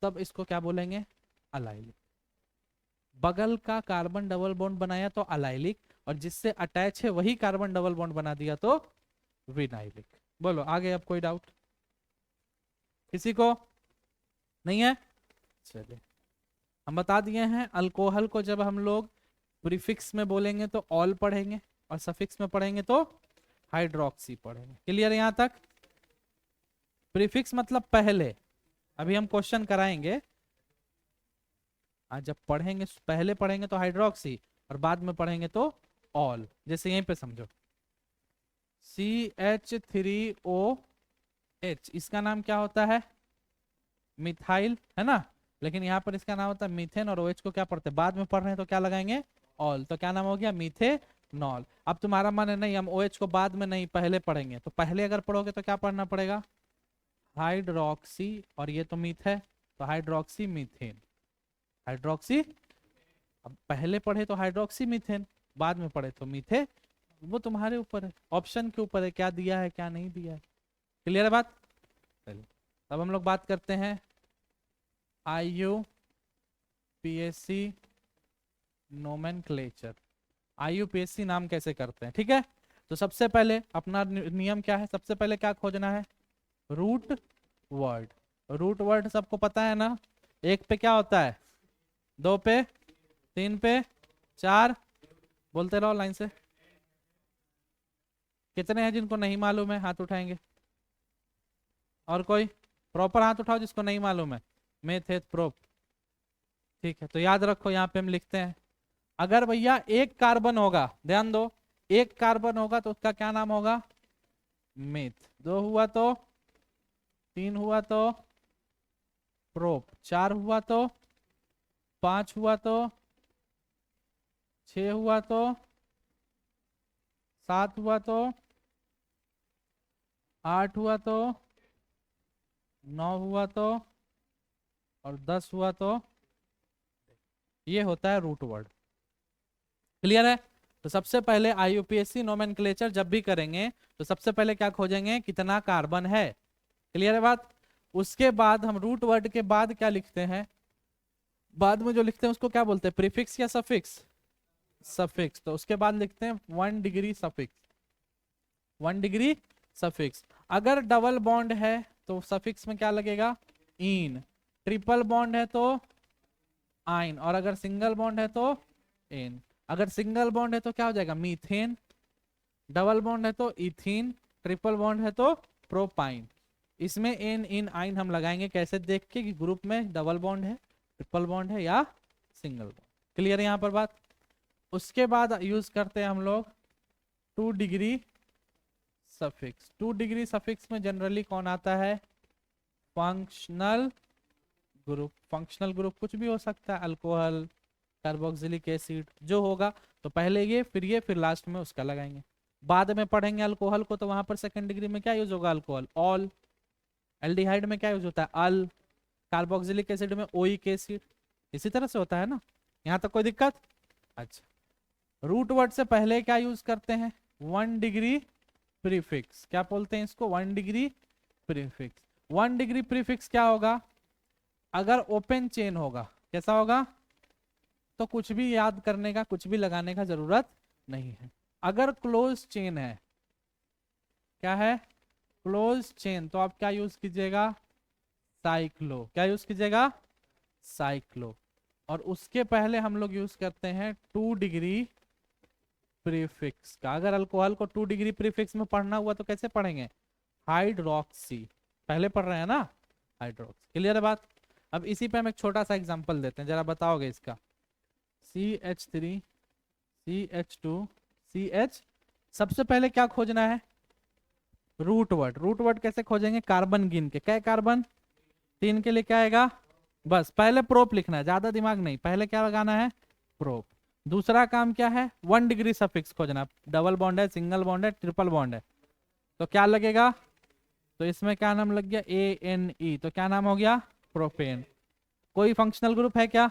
तब इसको क्या बोलेंगे, अलाइलिक। बगल का कार्बन डबल बॉन्ड बनाया तो अलाइलिक, और जिससे अटैच है वही कार्बन डबल बॉन्ड बना दिया तो विनाइलिक। बोलो आगे अब कोई डाउट किसी को नहीं है, चलिए हम बता दिए हैं अल्कोहल को जब हम लोग प्रीफिक्स में बोलेंगे तो ऑल पढ़ेंगे और सफिक्स में पढ़ेंगे तो हाइड्रोक्सी पढ़ेंगे। क्लियर है यहां तक, प्रीफिक्स मतलब पहले, अभी हम क्वेश्चन कराएंगे, आज जब पढ़ेंगे पहले पढ़ेंगे तो हाइड्रोक्सी और बाद में पढ़ेंगे तो ऑल। जैसे यहीं पे समझो CH3OH, इसका नाम क्या होता है, मिथाइल है ना, लेकिन यहाँ पर इसका नाम होता है मीथेन, और OH को क्या पढ़ते हैं, बाद में पढ़ रहे हैं तो क्या लगाएंगे ऑल, तो क्या नाम हो गया मीथेनॉल। अब तुम्हारा मन है नहीं हम OH को बाद में नहीं पहले पढ़ेंगे, तो पहले अगर पढ़ोगे तो क्या पढ़ना पड़ेगा, हाइड्रोक्सी, और ये तो मीथ है तो हाइड्रोक्सी मीथेन, हाइड्रोक्सी। अब पहले पढ़े तो हाइड्रोक्सी मीथेन, बाद में पढ़े तो मीथे, वो तुम्हारे ऊपर है, ऑप्शन के ऊपर है क्या दिया है क्या नहीं दिया है। क्लियर है बात, चलिए अब हम लोग बात करते हैं IUPAC नोमेनक्लेचर। IUPAC नाम कैसे करते हैं, ठीक है। तो सबसे पहले अपना नियम क्या है, सबसे पहले क्या खोजना है, रूट वर्ड। रूट वर्ड सबको पता है ना, एक पे क्या होता है, दो पे, तीन पे, चार, बोलते रहो लाइन से। कितने हैं जिनको नहीं मालूम है, हाथ उठाएंगे। और कोई प्रॉपर हाथ उठाओ जिसको नहीं मालूम है। मेथेत प्रोप। ठीक है, तो याद रखो यहाँ पे हम लिखते हैं, अगर भैया एक कार्बन होगा, ध्यान दो, एक कार्बन होगा तो उसका क्या नाम होगा, मेथ। दो हुआ तो, तीन हुआ तो प्रोप, चार हुआ तो, पांच हुआ तो, छह हुआ तो, सात हुआ तो, आठ हुआ तो, नौ हुआ तो, और 10 हुआ तो, ये होता है रूट वर्ड। क्लियर है? तो सबसे पहले आईयूपीएससी नोमेनक्लेचर जब भी करेंगे तो सबसे पहले क्या खोजेंगे, कितना कार्बन है। क्लियर है बात? उसके बाद हम रूट वर्ड के बाद क्या लिखते हैं, बाद में जो लिखते हैं उसको क्या बोलते हैं, प्रीफिक्स या सफिक्स? सफिक्स। तो उसके बाद लिखते हैं 1 डिग्री सफिक्स। 1 degree suffix. अगर डबल बॉन्ड है तो सफिक्स में क्या लगेगा, इन। ट्रिपल बॉन्ड है तो आइन, और अगर सिंगल बॉन्ड है तो एन। अगर सिंगल बॉन्ड है तो क्या हो जाएगा, मीथेन। डबल बॉन्ड है तो इथीन। ट्रिपल बॉन्ड है तो प्रोपाइन। इसमें एन इन आइन हम लगाएंगे कैसे, देख के कि ग्रुप में डबल बॉन्ड है, ट्रिपल बॉन्ड है या सिंगल बॉन्ड। क्लियर है यहाँ पर बात? उसके बाद यूज करते हैं हम लोग 2 डिग्री सफिक्स। 2 डिग्री सफिक्स में जनरली कौन आता है, फंक्शनल ग्रुप। फंक्शनल ग्रुप कुछ भी हो सकता है, अल्कोहल, कार्बोक्सिलिक एसिड, जो होगा। तो पहले ये, फिर ये, फिर लास्ट में उसका लगाएंगे। बाद में पढ़ेंगे अल्कोहल को, तो वहां पर सेकंड डिग्री में क्या यूज होगा, अल्कोहल, ऑल। एल्डिहाइड में क्या यूज होता है, अल। कार्बोक्सिलिक एसिड में ओइक एसिड। इसी तरह से होता है ना, यहाँ तक कोई दिक्कत? अच्छा, रूट वर्ड से पहले क्या यूज करते हैं, 1 डिग्री प्रीफिक्स। क्या बोलते हैं इसको, 1 डिग्री प्रीफिक्स। 1 डिग्री प्रीफिक्स क्या होगा, अगर ओपन चेन होगा, कैसा होगा, तो कुछ भी याद करने का, कुछ भी लगाने का जरूरत नहीं है। अगर क्लोज चेन है, क्या है, क्लोज चेन, तो आप क्या यूज कीजिएगा, साइक्लो। क्या यूज कीजिएगा, साइक्लो। और उसके पहले हम लोग यूज करते हैं 2 डिग्री प्रीफिक्स का। अगर अल्कोहल को 2 डिग्री प्रीफिक्स में पढ़ना हुआ तो कैसे पढ़ेंगे, हाइड्रोक्सी। पहले पढ़ रहे हैं ना, हाइड्रोक्सी। क्लियर है बात? अब इसी पे हम एक छोटा सा एग्जांपल देते हैं, जरा बताओगे इसका। CH3 CH2 CH, सबसे पहले क्या खोजना है, रूट वर्ड। रूट वर्ड कैसे खोजेंगे, कार्बन गिन के, क्या कार्बन, तीन के लिए क्या आएगा, बस पहले प्रोप लिखना है, ज्यादा दिमाग नहीं, पहले क्या लगाना है, प्रोप। दूसरा काम क्या है, 1 डिग्री सफिक्स खोजना। डबल बॉन्ड है, सिंगल बॉन्ड है, ट्रिपल बॉन्ड है, तो क्या लगेगा, तो इसमें क्या नाम लग गया, ANE, तो क्या नाम हो गया, प्रोपेन। कोई फंक्शनल ग्रुप है क्या,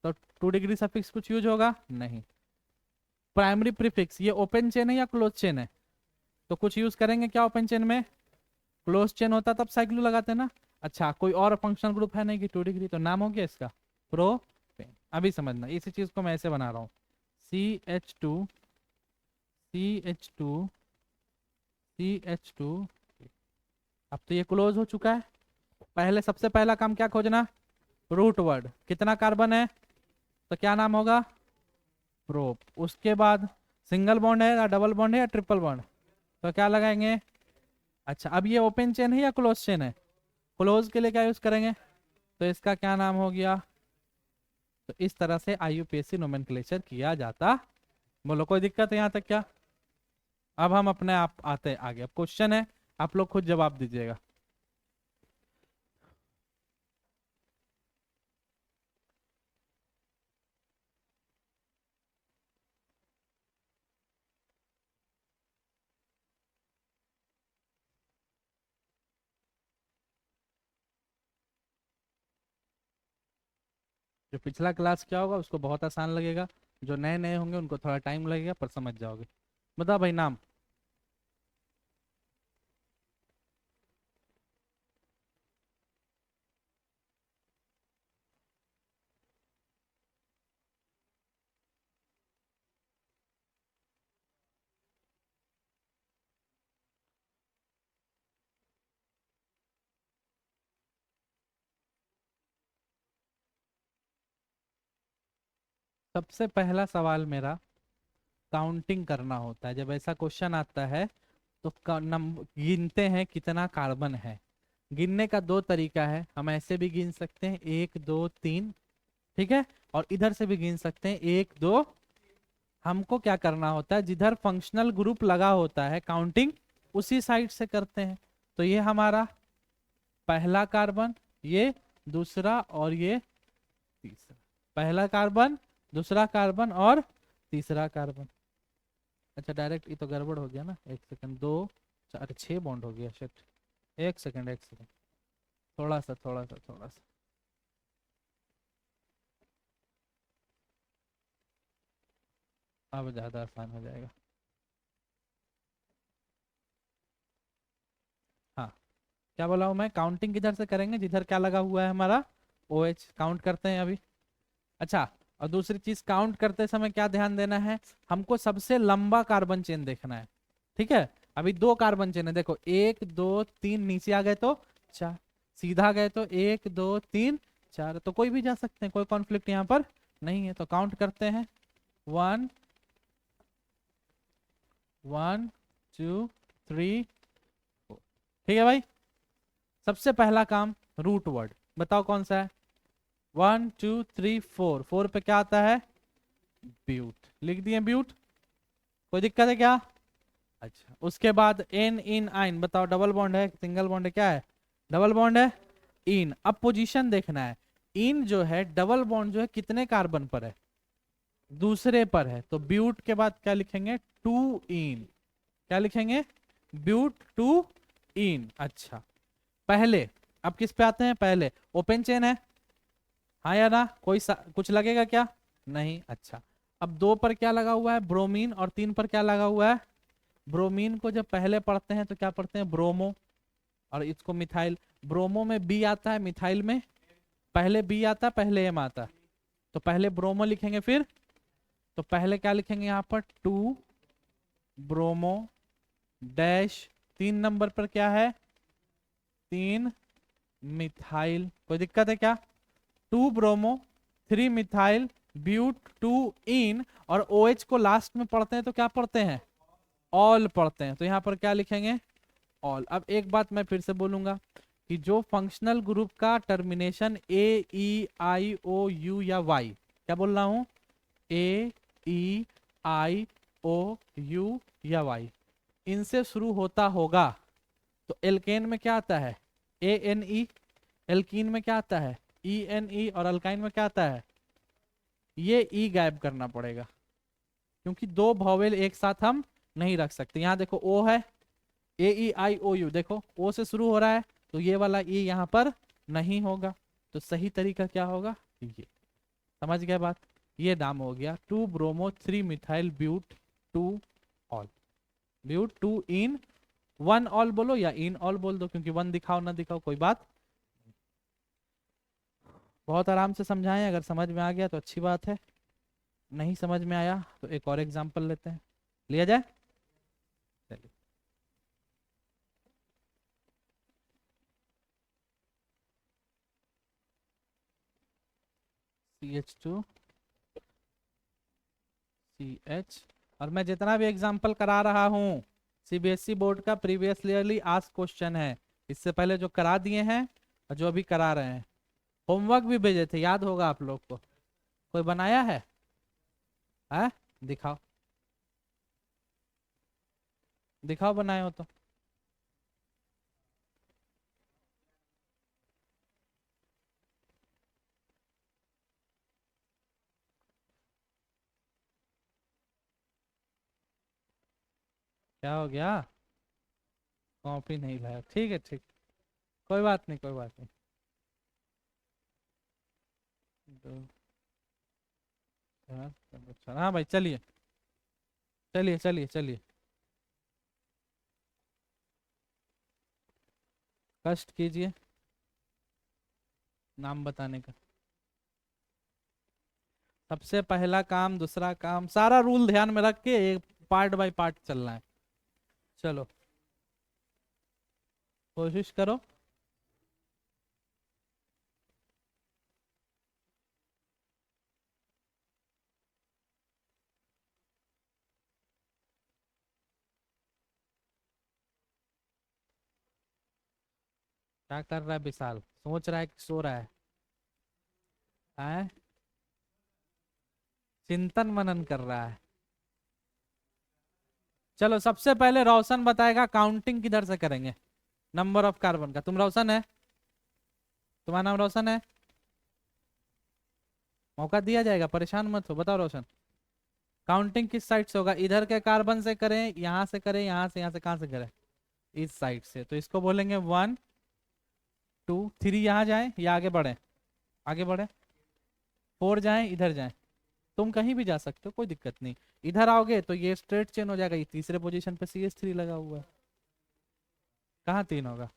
तो 2 डिग्री सफिक्स कुछ यूज होगा नहीं। प्राइमरी प्रीफिक्स, ये ओपन चेन है या क्लोज चेन है, तो कुछ यूज करेंगे क्या ओपन चेन में, क्लोज चेन होता तब साइक्लो लगाते ना। अच्छा, कोई और फंक्शनल ग्रुप है नहीं कि 2 डिग्री, तो नाम हो गया इसका प्रोपेन। अभी समझना, इसी चीज को मैं ऐसे बना रहा हूँ, CH2 CH2 CH2। अब तो ये क्लोज हो चुका है। पहले सबसे पहला काम क्या खोजना, रूट वर्ड, कितना कार्बन है, तो क्या नाम होगा, प्रोप। उसके बाद सिंगल बॉन्ड है या डबल बॉन्ड है या ट्रिपल बॉन्ड, तो क्या लगाएंगे। अच्छा, अब ये ओपन चेन है या क्लोज चेन है, क्लोज के लिए क्या यूज करेंगे, तो इसका क्या नाम हो गया। तो इस तरह से आईयूपीएससी नोमेनक्लेचर किया जाता। बोलो कोई दिक्कत है यहाँ तक क्या? अब हम अपने आप आते हैं आगे, अब क्वेश्चन है, आप लोग खुद जवाब दीजिएगा। जो पिछला क्लास क्या होगा उसको बहुत आसान लगेगा, जो नए नए होंगे उनको थोड़ा टाइम लगेगा, पर समझ जाओगे। बताओ भाई नाम। सबसे पहला सवाल मेरा काउंटिंग करना होता है। जब ऐसा क्वेश्चन आता है तो गिनते हैं कितना कार्बन है। गिनने का दो तरीका है, हम ऐसे भी गिन सकते हैं 1 2 3, ठीक है, और इधर से भी गिन सकते हैं 1 2। हमको क्या करना होता है, जिधर फंक्शनल ग्रुप लगा होता है काउंटिंग उसी साइड से करते हैं। तो ये हमारा पहला कार्बन, ये दूसरा और ये तीसरा। पहला कार्बन, दूसरा कार्बन और तीसरा कार्बन। अच्छा डायरेक्ट ये तो गड़बड़ हो गया ना, एक सेकंड, 2 4 6 बॉन्ड हो गया, शिट। एक सेकंड एक सेकंड, थोड़ा सा। अब ज्यादा आसान हो जाएगा। हाँ, क्या बोला हूँ मैं, काउंटिंग किधर से करेंगे, जिधर क्या लगा हुआ है हमारा ओ एच, काउंट करते हैं अभी। अच्छा, और दूसरी चीज काउंट करते समय क्या ध्यान देना है, हमको सबसे लंबा कार्बन चेन देखना है, ठीक है। अभी 2 कार्बन चेन है, देखो 1 2 3, नीचे आ गए तो 4, सीधा गए तो 1 2 3 4, तो कोई भी जा सकते हैं, कोई कॉन्फ्लिक्ट यहाँ पर नहीं है। तो काउंट करते हैं, 1 1 2 3 4। ठीक है भाई। सबसे पहला काम रूट वर्ड बताओ कौन सा है, 1 2 3 4, 4 पे क्या आता है, ब्यूट, लिख दिए ब्यूट। कोई दिक्कत है क्या? अच्छा, उसके बाद एन इन आइन बताओ, डबल बॉन्ड है सिंगल बॉन्ड है, क्या है, डबल बॉन्ड है। इन, अब पोजीशन देखना है, इन जो है डबल बॉन्ड जो है कितने कार्बन पर है, दूसरे पर है, तो ब्यूट के बाद क्या लिखेंगे, 2 इन। क्या लिखेंगे, ब्यूट 2 इन। अच्छा, पहले, अब किस पे आते हैं, पहले ओपन चेन है, हाँ या ना, कुछ लगेगा क्या, नहीं। अच्छा, अब 2 पर क्या लगा हुआ है, ब्रोमीन, और 3 पर क्या लगा हुआ है, ब्रोमीन को जब पहले पढ़ते हैं तो क्या पढ़ते हैं, ब्रोमो, और इसको मिथाइल। ब्रोमो में बी आता है, मिथाइल में पहले बी आता है, पहले एम आता है, तो पहले ब्रोमो लिखेंगे, फिर तो पहले क्या लिखेंगे यहाँ पर, 2 ब्रोमो डैश, 3 नंबर पर क्या है, 3 मिथाइल। कोई दिक्कत है क्या, 2 ब्रोमो 3 मिथाइल ब्यूट 2 इन, और ओ OH को लास्ट में पढ़ते हैं तो क्या पढ़ते हैं, ऑल पढ़ते हैं, तो यहाँ पर क्या लिखेंगे, ऑल। अब एक बात मैं फिर से बोलूंगा कि जो फंक्शनल ग्रुप का termination A E I O U या वाई, क्या बोल रहा हूं, A E I O U या वाई, इनसे शुरू होता होगा, तो एल्केन में क्या आता है, ANE, एल्कीन में क्या आता है, ENE, और अल्काइन में क्या आता है, ये ई गायब करना पड़ेगा, क्योंकि दो वॉवेल एक साथ हम नहीं रख सकते। यहाँ देखो ओ है, AEI OU, देखो ओ से शुरू हो रहा है, तो ये वाला ई यहाँ पर नहीं होगा, तो सही तरीका क्या होगा, ये। समझ गए बात, ये नाम हो गया 2 bromo 3 methyl but 2 ol. But 2 en 1 ol बोलो या इन ऑल बोल दो, क्योंकि 1 दिखाओ ना दिखाओ कोई बात। बहुत आराम से समझाएं, अगर समझ में आ गया तो अच्छी बात है, नहीं समझ में आया तो एक और एग्जांपल लेते हैं, लिया जाए। चलिए, CH2CH, और मैं जितना भी एग्जांपल करा रहा हूँ CBSE बोर्ड का प्रीवियस ईयरली आस्क क्वेश्चन है, इससे पहले जो करा दिए हैं और जो अभी करा रहे हैं। होमवर्क भी भेजे थे, याद होगा आप लोग को, कोई बनाया है दिखाओ, दिखाओ बनाए हो तो। क्या हो गया, कॉपी नहीं लाया, ठीक है ठीक, कोई बात नहीं कोई बात नहीं। दो, चार, चार, हाँ भाई चलिए, चलिए कष्ट कीजिए नाम बताने का। सबसे पहला काम, दूसरा काम, सारा रूल ध्यान में रख के एक पार्ट बाय पार्ट चलना है। चलो, कोशिश करो। क्या कर रहा है विशाल, सोच रहा है कि सो रहा है? हैं? चिंतन मनन कर रहा है। चलो सबसे पहले रोशन बताएगा काउंटिंग किधर से करेंगे नंबर ऑफ कार्बन का। तुम रोशन है, तुम्हारा नाम रोशन है, मौका दिया जाएगा, परेशान मत हो। बताओ रोशन, काउंटिंग किस साइड से होगा? इधर के कार्बन से करें, यहाँ से करें, यहाँ से कहाँ से करें? इस साइड से। तो इसको बोलेंगे 1 2 3, यहाँ जाए या आगे बढ़े? आगे बढ़े। 4 जाए, इधर जाए। तुम कहीं भी जा सकते हो, कोई दिक्कत नहीं। इधर आओगे तो ये स्ट्रेट चेन हो जाएगा, ये तीसरे पोजीशन पे CH3 लगा हुआ है। कहाँ 3 होगा?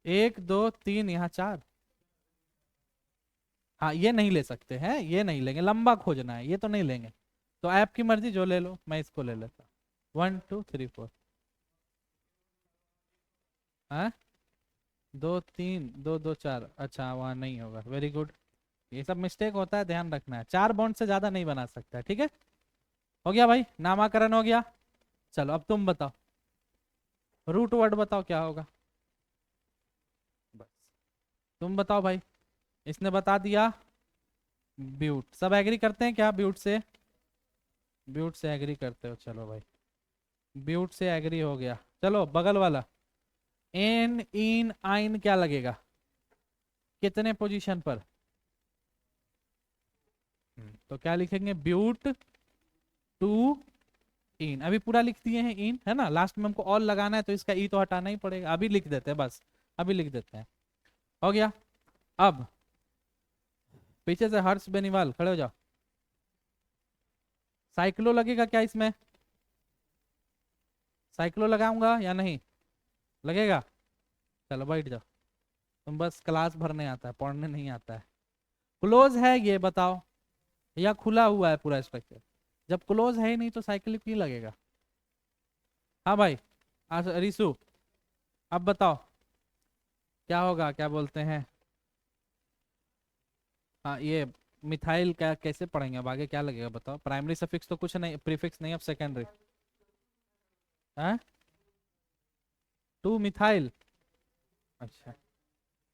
1 2 3, यहाँ 4। हाँ ये नहीं ले सकते हैं, ये नहीं लेंगे, लंबा खोजना है, ये तो नहीं लेंगे। तो आपकी मर्जी, जो ले लो, मैं इसको ले लेता। 1 2 3 4। हाँ 2 3 2 2 4, अच्छा वहाँ नहीं होगा, वेरी गुड। ये सब मिस्टेक होता है, ध्यान रखना है। 4 बॉन्ड से ज्यादा नहीं बना सकता है, ठीक है? हो गया भाई, नामाकरण हो गया। चलो अब तुम बताओ, रूट वर्ड बताओ क्या होगा। बस तुम बताओ भाई। इसने बता दिया ब्यूट। सब एग्री करते हैं क्या ब्यूट से? ब्यूट से एग्री करते हो, चलो भाई, ब्यूट से एग्री हो गया। चलो बगल वाला, एन इन आइन क्या लगेगा, कितने पोजीशन पर? तो क्या लिखेंगे? ब्यूट टू इन। अभी पूरा लिख दिए हैं इन, है ना? लास्ट में हमको ऑल लगाना है तो इसका ई तो हटाना ही पड़ेगा। अभी लिख देते हैं, बस अभी लिख देते हैं। हो गया। अब पीछे से हर्ष बेनीवाल खड़े हो जाओ। साइक्लो लगेगा क्या इसमें? साइक्लो लगाऊंगा या नहीं लगेगा? चलो बैठ जाओ। तुम बस क्लास भरने आता है, पढ़ने नहीं आता है। क्लोज है ये बताओ, या खुला हुआ है पूरा स्ट्रक्चर? जब क्लोज है ही नहीं तो साइक्लिक क्यों लगेगा? हाँ भाई, रिसु अब बताओ क्या होगा, क्या बोलते हैं? हाँ ये मिथाइल क्या कैसे पढ़ेंगे अब आगे, क्या लगेगा बताओ? प्राइमरी सफिक्स तो कुछ नहीं, प्रीफिक्स नहीं, अब सेकेंडरी। हाँ 2 मिथाइल, अच्छा।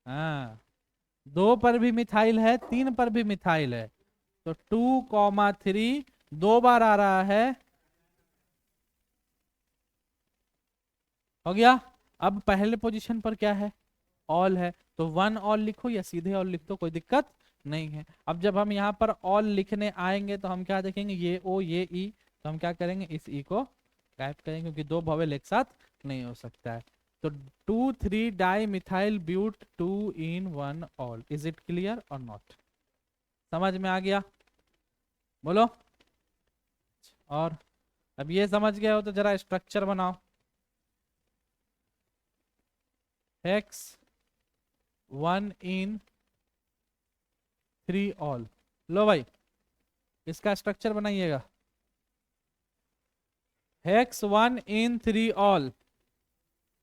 हाँ 2 पर भी मिथाइल है, 3 पर भी मिथाइल है, तो 2,3 2 बार आ रहा है। हो गया। अब पहले पोजीशन पर क्या है? ऑल है, तो 1 ऑल लिखो या सीधे ऑल लिख दो, कोई दिक्कत नहीं है। अब जब हम यहाँ पर ऑल लिखने आएंगे तो हम क्या देखेंगे? ये ओ ये ई, तो हम क्या करेंगे? इस ई को गायब करेंगे, क्योंकि 2 भवेल एक साथ नहीं हो सकता है। तो 2 3 di methyl but 2 en 1 ol. Is it clear और नॉट? समझ में आ गया? बोलो। और अब ये समझ गए हो तो जरा स्ट्रक्चर बनाओ। हेक्स 1 इन 3 ऑल। लो भाई, इसका स्ट्रक्चर बनाइएगा। हेक्स 1 इन 3 ऑल,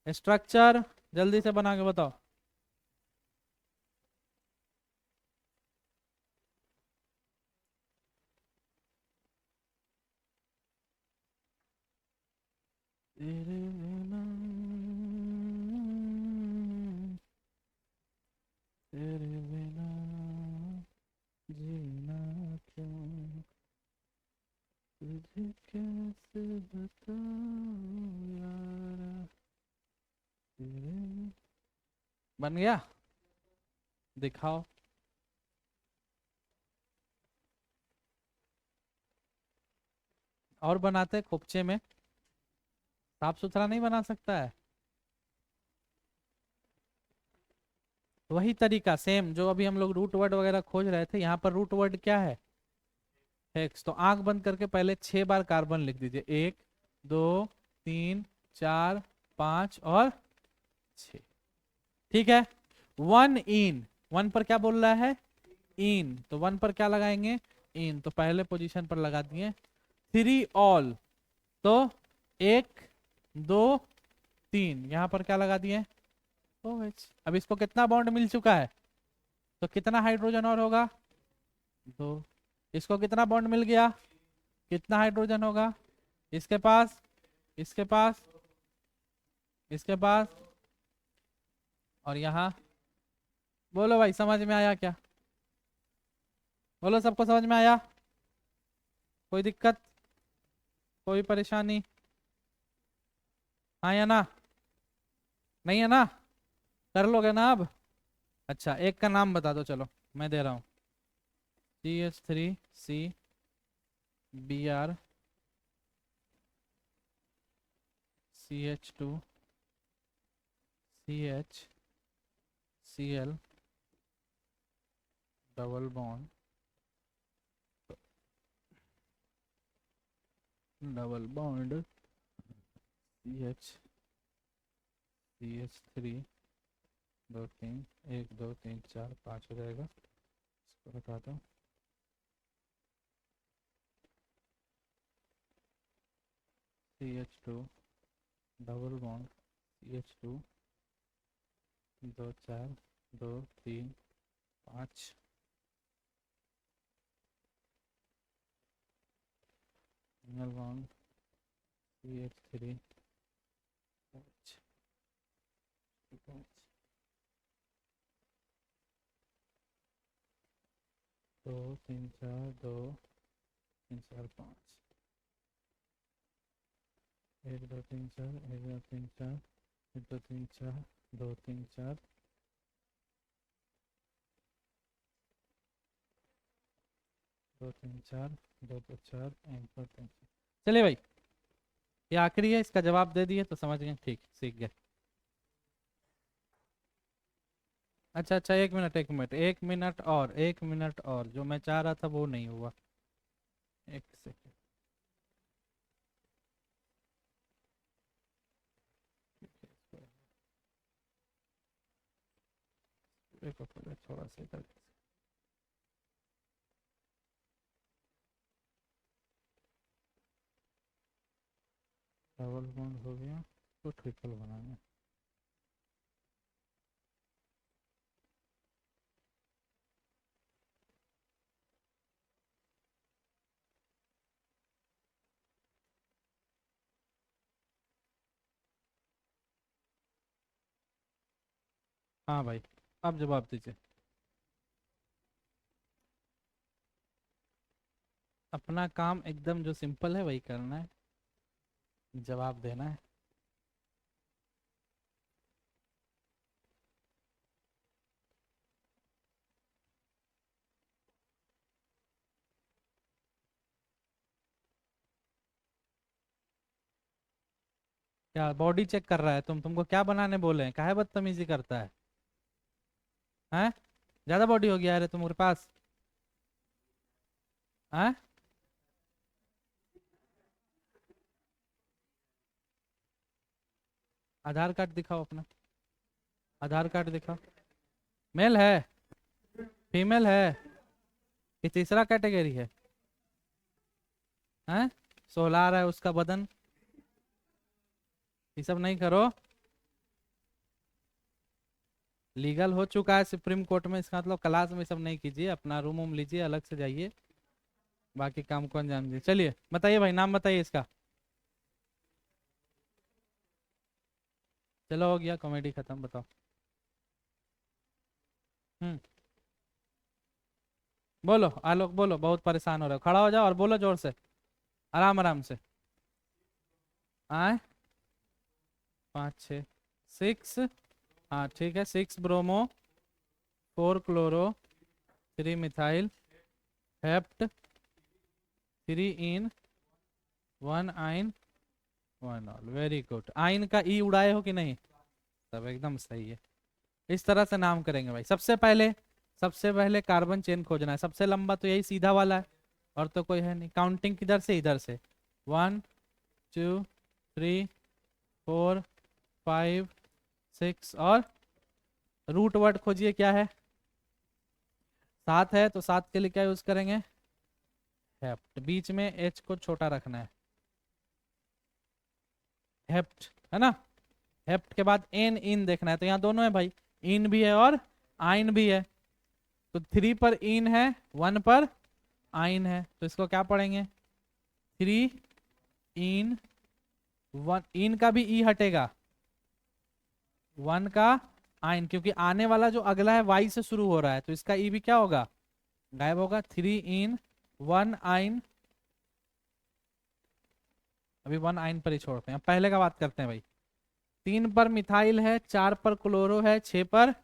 स्ट्रक्चर जल्दी से बना के बताओ। तेरे बिना, तेरे बिना जीना क्यों, तुझे कैसे बताऊं यारा, तेरे। बन गया? दिखाओ। और बनाते खोपचे में, साफ सुथरा नहीं बना सकता है? वही तरीका सेम जो अभी हम लोग रूट वर्ड वगैरह खोज रहे थे, यहाँ पर रूट वर्ड क्या है? हेक्स। तो आंख बंद करके पहले 6 बार कार्बन लिख दीजिए, 1 2 3 4 5 और 6। ठीक है। 1 इन, 1 पर क्या बोल रहा है? इन, तो 1 पर क्या लगाएंगे? इन, तो पहले पोजीशन पर लगा दिए। 3 ऑल, तो 1 2 3, यहां पर क्या लगा दिए? OH। अब इसको कितना बॉन्ड मिल चुका है? तो कितना हाइड्रोजन और होगा? 2। इसको कितना बॉन्ड मिल गया? कितना हाइड्रोजन होगा इसके पास, इसके पास, इसके पास, और यहाँ बोलो भाई, समझ में आया क्या? बोलो, सबको समझ में आया? कोई दिक्कत, कोई परेशानी? हाँ या ना? नहीं है ना? कर लोगे ना अब? अच्छा, एक का नाम बता दो, चलो मैं दे रहा हूँ। CH3CBr CH2CHCl double bond, CH3 दो तीन, 1 2 3 4 5 हो जाएगा, इसको हटा दो। CH2 double bond, CH2 2 4 2 3 5, single bond CH3 5 2 3 4 2 3 4 5, 1 2 3 4 1 2 3 4 1 2 3 4 2 3 4 2 3 4 2 2 4 1 2 3 4। चलिए भाई, ये आखिरी है, इसका जवाब दे दिए तो समझ गए, ठीक, सीख गए। अच्छा अच्छा, 1 मिनट 1 मिनट 1 मिनट और 1 मिनट और, जो मैं चाह रहा था वो नहीं हुआ। एक सेकेंड, थोड़ा सा इधर। डबल बॉन्ड हो गया तो ट्रिपल बनाना। हाँ भाई, अब जवाब दीजिए। अपना काम एकदम जो सिंपल है वही करना है, जवाब देना है। क्या बॉडी चेक कर रहा है? तुमको क्या बनाने बोले हैं? काहे बदतमीजी करता है? हैं? ज्यादा बॉडी हो गया है रे तुम्हारे पास? हैं? आधार कार्ड दिखाओ अपना, आधार कार्ड दिखाओ। मेल है? फीमेल है? ये तीसरा कैटेगरी है? हैं? सोलार है उसका बदन? ये सब नहीं करो, लीगल हो चुका है सुप्रीम कोर्ट में, इसका मतलब क्लास में सब नहीं कीजिए, अपना रूम वूम लीजिए, अलग से जाइए, बाकी काम को अंजाम दीजिए। चलिए बताइए भाई, नाम बताइए इसका। चलो हो गया, कॉमेडी खत्म, बताओ। हम्म, बोलो आलोक, बोलो, बहुत परेशान हो रहे हो, खड़ा हो जाओ और बोलो जोर से, आराम आराम से। आए? 5 6 6, हाँ ठीक है, 6 ब्रोमो 4 क्लोरो 3 मिथाइल हेप्ट 3 इन 1 आइन 1 ऑल। Very good. आइन का ई उड़ाए हो कि नहीं? सब एकदम सही है। इस तरह से नाम करेंगे भाई। सबसे पहले कार्बन चेन खोजना है, सबसे लंबा तो यही सीधा वाला है, और तो कोई है नहीं। काउंटिंग किधर से? इधर से। 1 2 3 4 5 6, और रूट वर्ड खोजिए, क्या है? 7 है तो 7 के लिए क्या यूज करेंगे? हेप्ट। बीच में एच को छोटा रखना है, हेप्ट, है ना? हेप्ट के बाद एन इन देखना है, तो यहाँ दोनों है भाई, इन भी है और आइन भी है। तो 3 पर इन है, 1 पर आइन है, तो इसको क्या पढ़ेंगे? 3 इन 1, इन का भी ई हटेगा, 1 का आइन, क्योंकि आने वाला जो अगला है वाई से शुरू हो रहा है, तो इसका ई भी क्या होगा, गायब होगा। 3 इन 1 आइन, अभी 1 आइन पर ही छोड़ते हैं, अब पहले का बात करते हैं भाई। 3 पर मिथाइल है, 4 पर क्लोरो है, 6 पर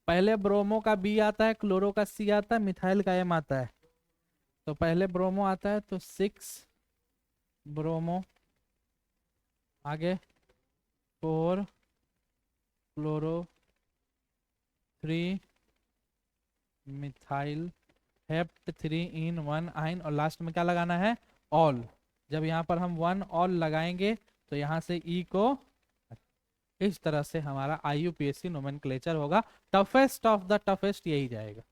पहले ब्रोमो का बी आता है, क्लोरो का सी आता है, मिथाइल का एम आता है। तो पहले ब्रोमो आता है तो 6 ब्रोमो, आगे 4 क्लोरो, 3 मिथाइल, हेप्ट 3 इन 1 आइन, और लास्ट में क्या लगाना है, ऑल। जब यहाँ पर हम 1 ऑल लगाएंगे तो यहाँ से ई को, इस तरह से हमारा IUPAC नोमेनक्लेचर होगा। टफेस्ट ऑफ द टफेस्ट यही जाएगा,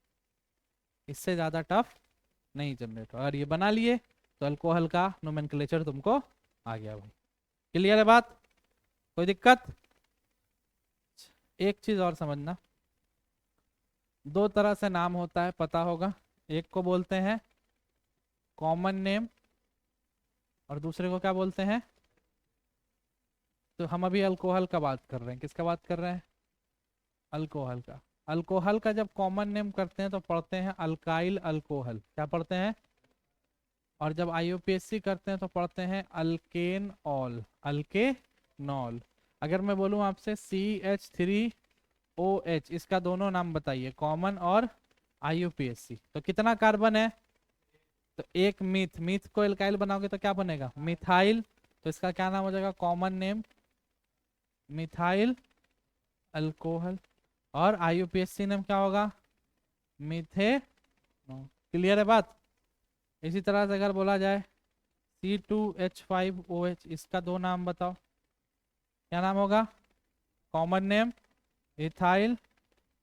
इससे ज्यादा टफ नहीं जनरेट होगा। अगर ये बना लिए तो अल्कोहल का नोमेनक्लेचर तुमको आ गया भाई। क्लियर है बात, कोई दिक्कत? एक चीज और समझना, 2 तरह से नाम होता है, पता होगा। एक को बोलते हैं कॉमन नेम, और दूसरे को क्या बोलते हैं, तो हम अभी अल्कोहल का बात कर रहे हैं, किसका बात कर रहे हैं, अल्कोहल का। अल्कोहल का जब कॉमन नेम करते हैं तो पढ़ते हैं अल्काइल अल्कोहल, क्या पढ़ते हैं, और जब IUPAC करते हैं तो पढ़ते हैं अल्केन ऑल, अल्केनॉल। अगर मैं बोलूं आपसे CH3OH, इसका दोनों नाम बताइए, कॉमन और IUPAC, तो कितना कार्बन है, तो एक मीथ, मीथ को एल्काइल बनाओगे तो क्या बनेगा, मिथाइल, तो इसका क्या नाम हो जाएगा, कॉमन नेम मिथाइल अल्कोहल, और IUPAC नेम क्या होगा, मिथे। क्लियर है बात? इसी तरह से अगर बोला जाए C2H5OH, इसका 2 नाम बताओ, क्या नाम होगा, कॉमन नेम इथाइल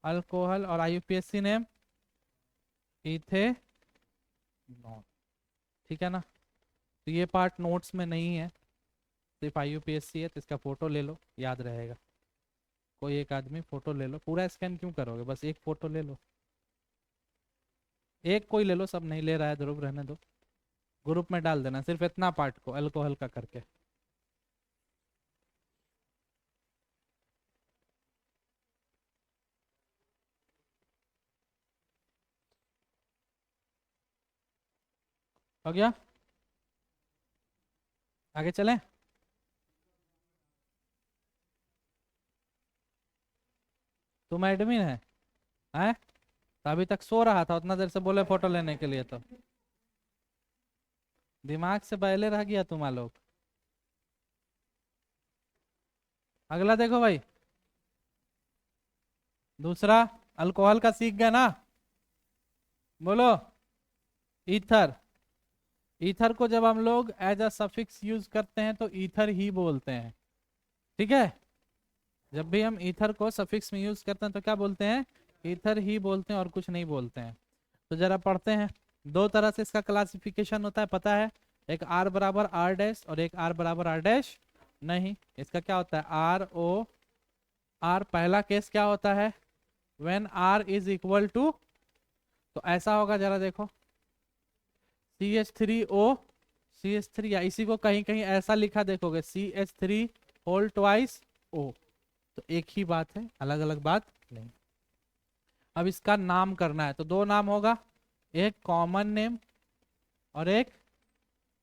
अल्कोहल, और IUPAC नेम इथेनॉल। ठीक है ना? तो ये पार्ट नोट्स में नहीं है, सिर्फ IUPAC है, तो इसका फोटो ले लो, याद रहेगा। कोई एक आदमी फोटो ले लो, पूरा स्कैन क्यों करोगे, बस एक फोटो ले लो, एक कोई ले लो, सब नहीं ले रहा है ध्रुव, रहने दो, ग्रुप में डाल देना सिर्फ इतना पार्ट को अल्कोहल का करके। हो गया, आगे चलें। तुम एडमिन है, हैं? तो अभी तक सो रहा था, उतना देर से बोले फोटो लेने के लिए, तो दिमाग से पहले रह गया तुम लोग। अगला देखो भाई, दूसरा अल्कोहल का सीख गया ना, बोलो, ईथर। ईथर को जब हम लोग एज अ सफिक्स यूज करते हैं तो ईथर ही बोलते हैं, ठीक है। जब भी हम ईथर को सफिक्स में यूज करते हैं तो क्या बोलते हैं, ईथर ही बोलते हैं, और कुछ नहीं बोलते हैं। तो जरा पढ़ते हैं, 2 तरह से इसका क्लासिफिकेशन होता है, पता है, एक R बराबर R डैश और एक R बराबर R डैश नहीं। इसका क्या होता है, ROR, पहला केस क्या होता है, when R is equal to, तो ऐसा होगा, जरा देखो, CH3O, या इसी को कहीं कहीं ऐसा लिखा देखोगे, CH3 होल ट्वाइस O, तो एक ही बात है, अलग अलग बात नहीं। अब इसका नाम करना है तो 2 नाम होगा, एक कॉमन नेम और एक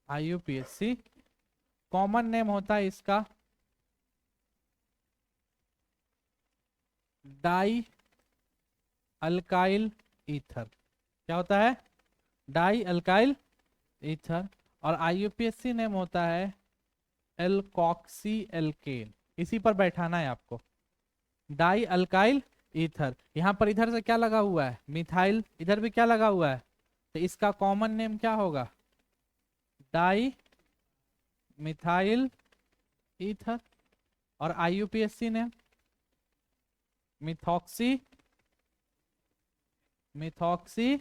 IUPAC। कॉमन नेम होता है इसका डाई अल्काइल ईथर, क्या होता है, डाई अल्काइल ईथर, और IUPAC नेम होता है एल्कॉक्सी एल्केन। इसी पर बैठाना है आपको, डाई अल्काइल ईथर। यहां पर इधर से क्या लगा हुआ है, मिथाइल, इधर भी क्या लगा हुआ है, तो इसका कॉमन नेम क्या होगा, डाई मिथाइल ईथर, और IUPAC name methoxy, methoxy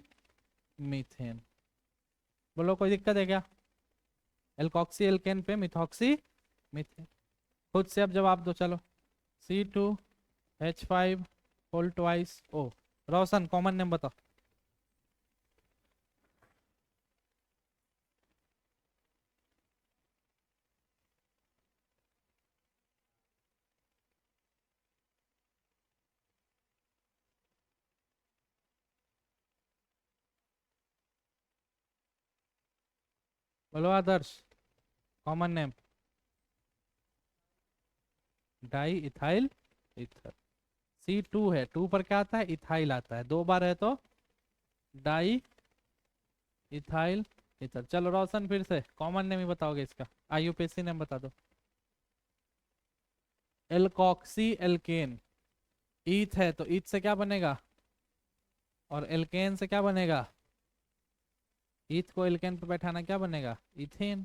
methane. बोलो कोई दिक्कत है क्या, एल्कॉक्सी एल्केन पे मिथॉक्सी मीथेन। खुद से अब जवाब दो, चलो। C2H5 whole twice O, Roshan common name बताओ। बोलो Adarsh, common name diethyl ether. C2 है, 2 पर क्या आता है, इथाइल आता है, 2 बार है तो डाई इथाइल ईथर। चलो रोशन फिर से कॉमन नेम ही बताओगे इसका, IUPAC नेम बता दो। एल्कोक्सी एल्केन, ईथ है तो ईथ से क्या बनेगा, और एल्केन से क्या बनेगा, ईथ को एल्केन पे बैठाना क्या बनेगा, इथेन।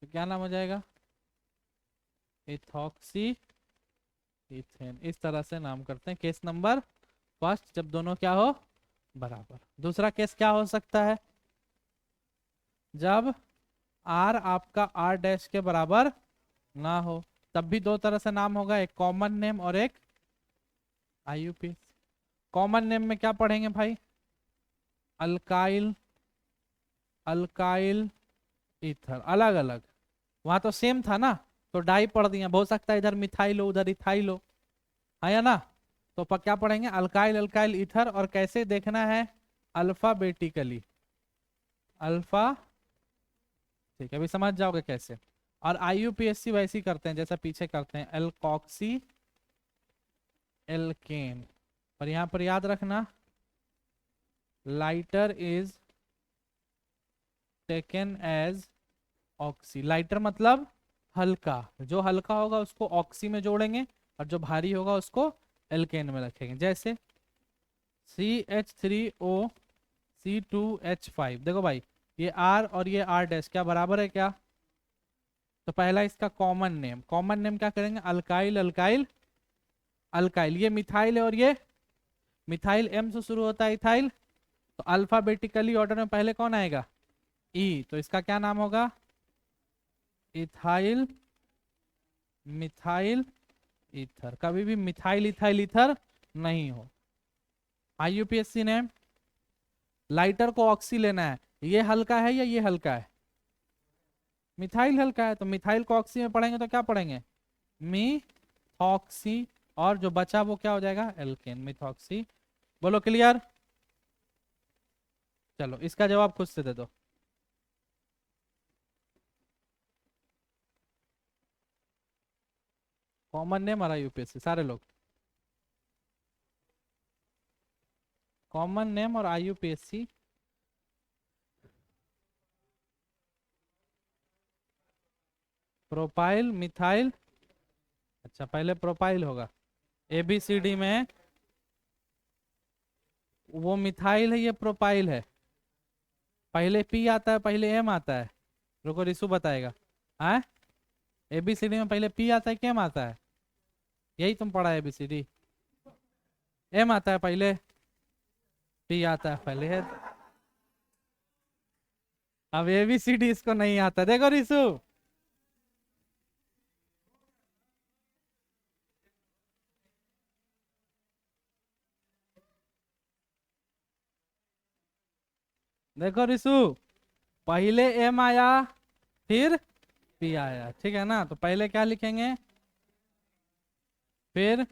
तो क्या नाम हो जाएगा, इथॉक्सी इथेन। इस तरह से नाम करते हैं। केस नंबर फर्स्ट, जब दोनों क्या हो, बराबर। दूसरा केस क्या हो सकता है, जब R आपका R डैश के बराबर ना हो, तब भी दो तरह से नाम होगा, एक कॉमन नेम और एक IUPAC। कॉमन नेम में क्या पढ़ेंगे भाई, अल्काइल अल्काइल ईथर, अलग अलग। वहां तो सेम था ना, तो डाई पढ़ दिया, हो सकता है इधर मिथाइल हो उधर इथाइल हो, है या ना। तो क्या पढ़ेंगे, अल्काइल अल्काइल ईथर, और कैसे देखना है, अल्फाबेटिकली, अल्फा, ठीक है अभी समझ जाओगे कैसे। और IUPAC वैसे ही करते हैं जैसा पीछे करते हैं, एल्कॉक्सी एल्केन। पर यहां पर याद रखना, lighter is taken as oxy. Lighter मतलब हल्का, जो हल्का होगा उसको ऑक्सी में जोड़ेंगे, और जो भारी होगा उसको एल्केन में रखेंगे। जैसे CH3O C2H5, देखो भाई ये R और ये R डैश क्या बराबर है क्या, तो पहला इसका कॉमन नेम, कॉमन नेम क्या करेंगे, अल्काइल अल्काइल अल्काइल। ये मिथाइल है और ये मिथाइल, M से शुरू होता है इथाइल, तो अल्फाबेटिकली ऑर्डर में पहले कौन आएगा, E, तो इसका क्या नाम होगा, इथाइल मिथाइल ईथर। कभी भी मिथाइल इथाइल ईथर नहीं हो। IUPAC नेम, लाइटर को ऑक्सी लेना है, ये हल्का है या ये हल्का है, मिथाइल हल्का है, तो मिथाइल को ऑक्सी में पढ़ेंगे तो क्या पढ़ेंगे, मिथॉक्सी, और जो बचा वो क्या हो जाएगा, एल्केन, मिथॉक्सी। बोलो क्लियर। चलो इसका जवाब खुद से दे दो। कॉमन नेम और IUPAC, सारे लोग कॉमन नेम और IUPAC। प्रोपाइल मिथाइल, अच्छा पहले प्रोपाइल होगा, ABCD में वो मिथाइल है ये प्रोपाइल है, पहले P आता है पहले M आता है, रुको रिसु बताएगा। हाँ, ABCD में पहले P आता है कि M आता है, यही तुम पढ़ा है ABCD, M आता है पहले, P आता है पहले है। अब ABCD इसको नहीं आता, देखो रिसु, देखो रिसु, पहले M आया फिर P आया, ठीक है ना, तो पहले क्या लिखेंगे, फिर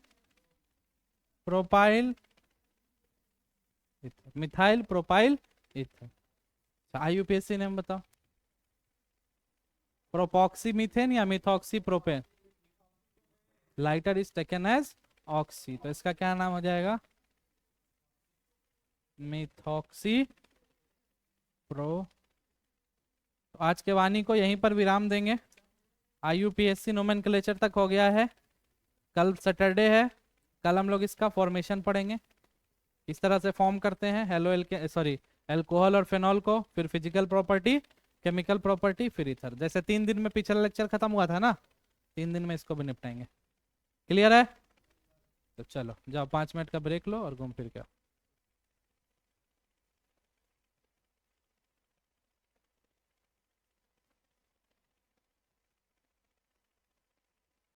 propyl methyl propyl ether. IUPAC name बताओ, प्रोपॉक्सी मीथेन या methoxy propane, lighter is taken as oxy, तो इसका क्या नाम हो जाएगा, मिथॉक्सी प्रो। तो आज के वाणी को यहीं पर विराम देंगे। IUPAC नोमेनक्लेचर तक हो गया है, कल सैटरडे है, कल हम लोग इसका फॉर्मेशन पढ़ेंगे, इस तरह से फॉर्म करते हैं हेलो एल्कोहल और फेनॉल को, फिर फिजिकल प्रॉपर्टी, केमिकल प्रॉपर्टी, फिर इथर। जैसे 3 दिन में पिछला लेक्चर खत्म हुआ था ना, 3 दिन में इसको भी निपटाएंगे। क्लियर है, तो चलो जाओ 5 मिनट का ब्रेक लो और घूम फिर के आओ।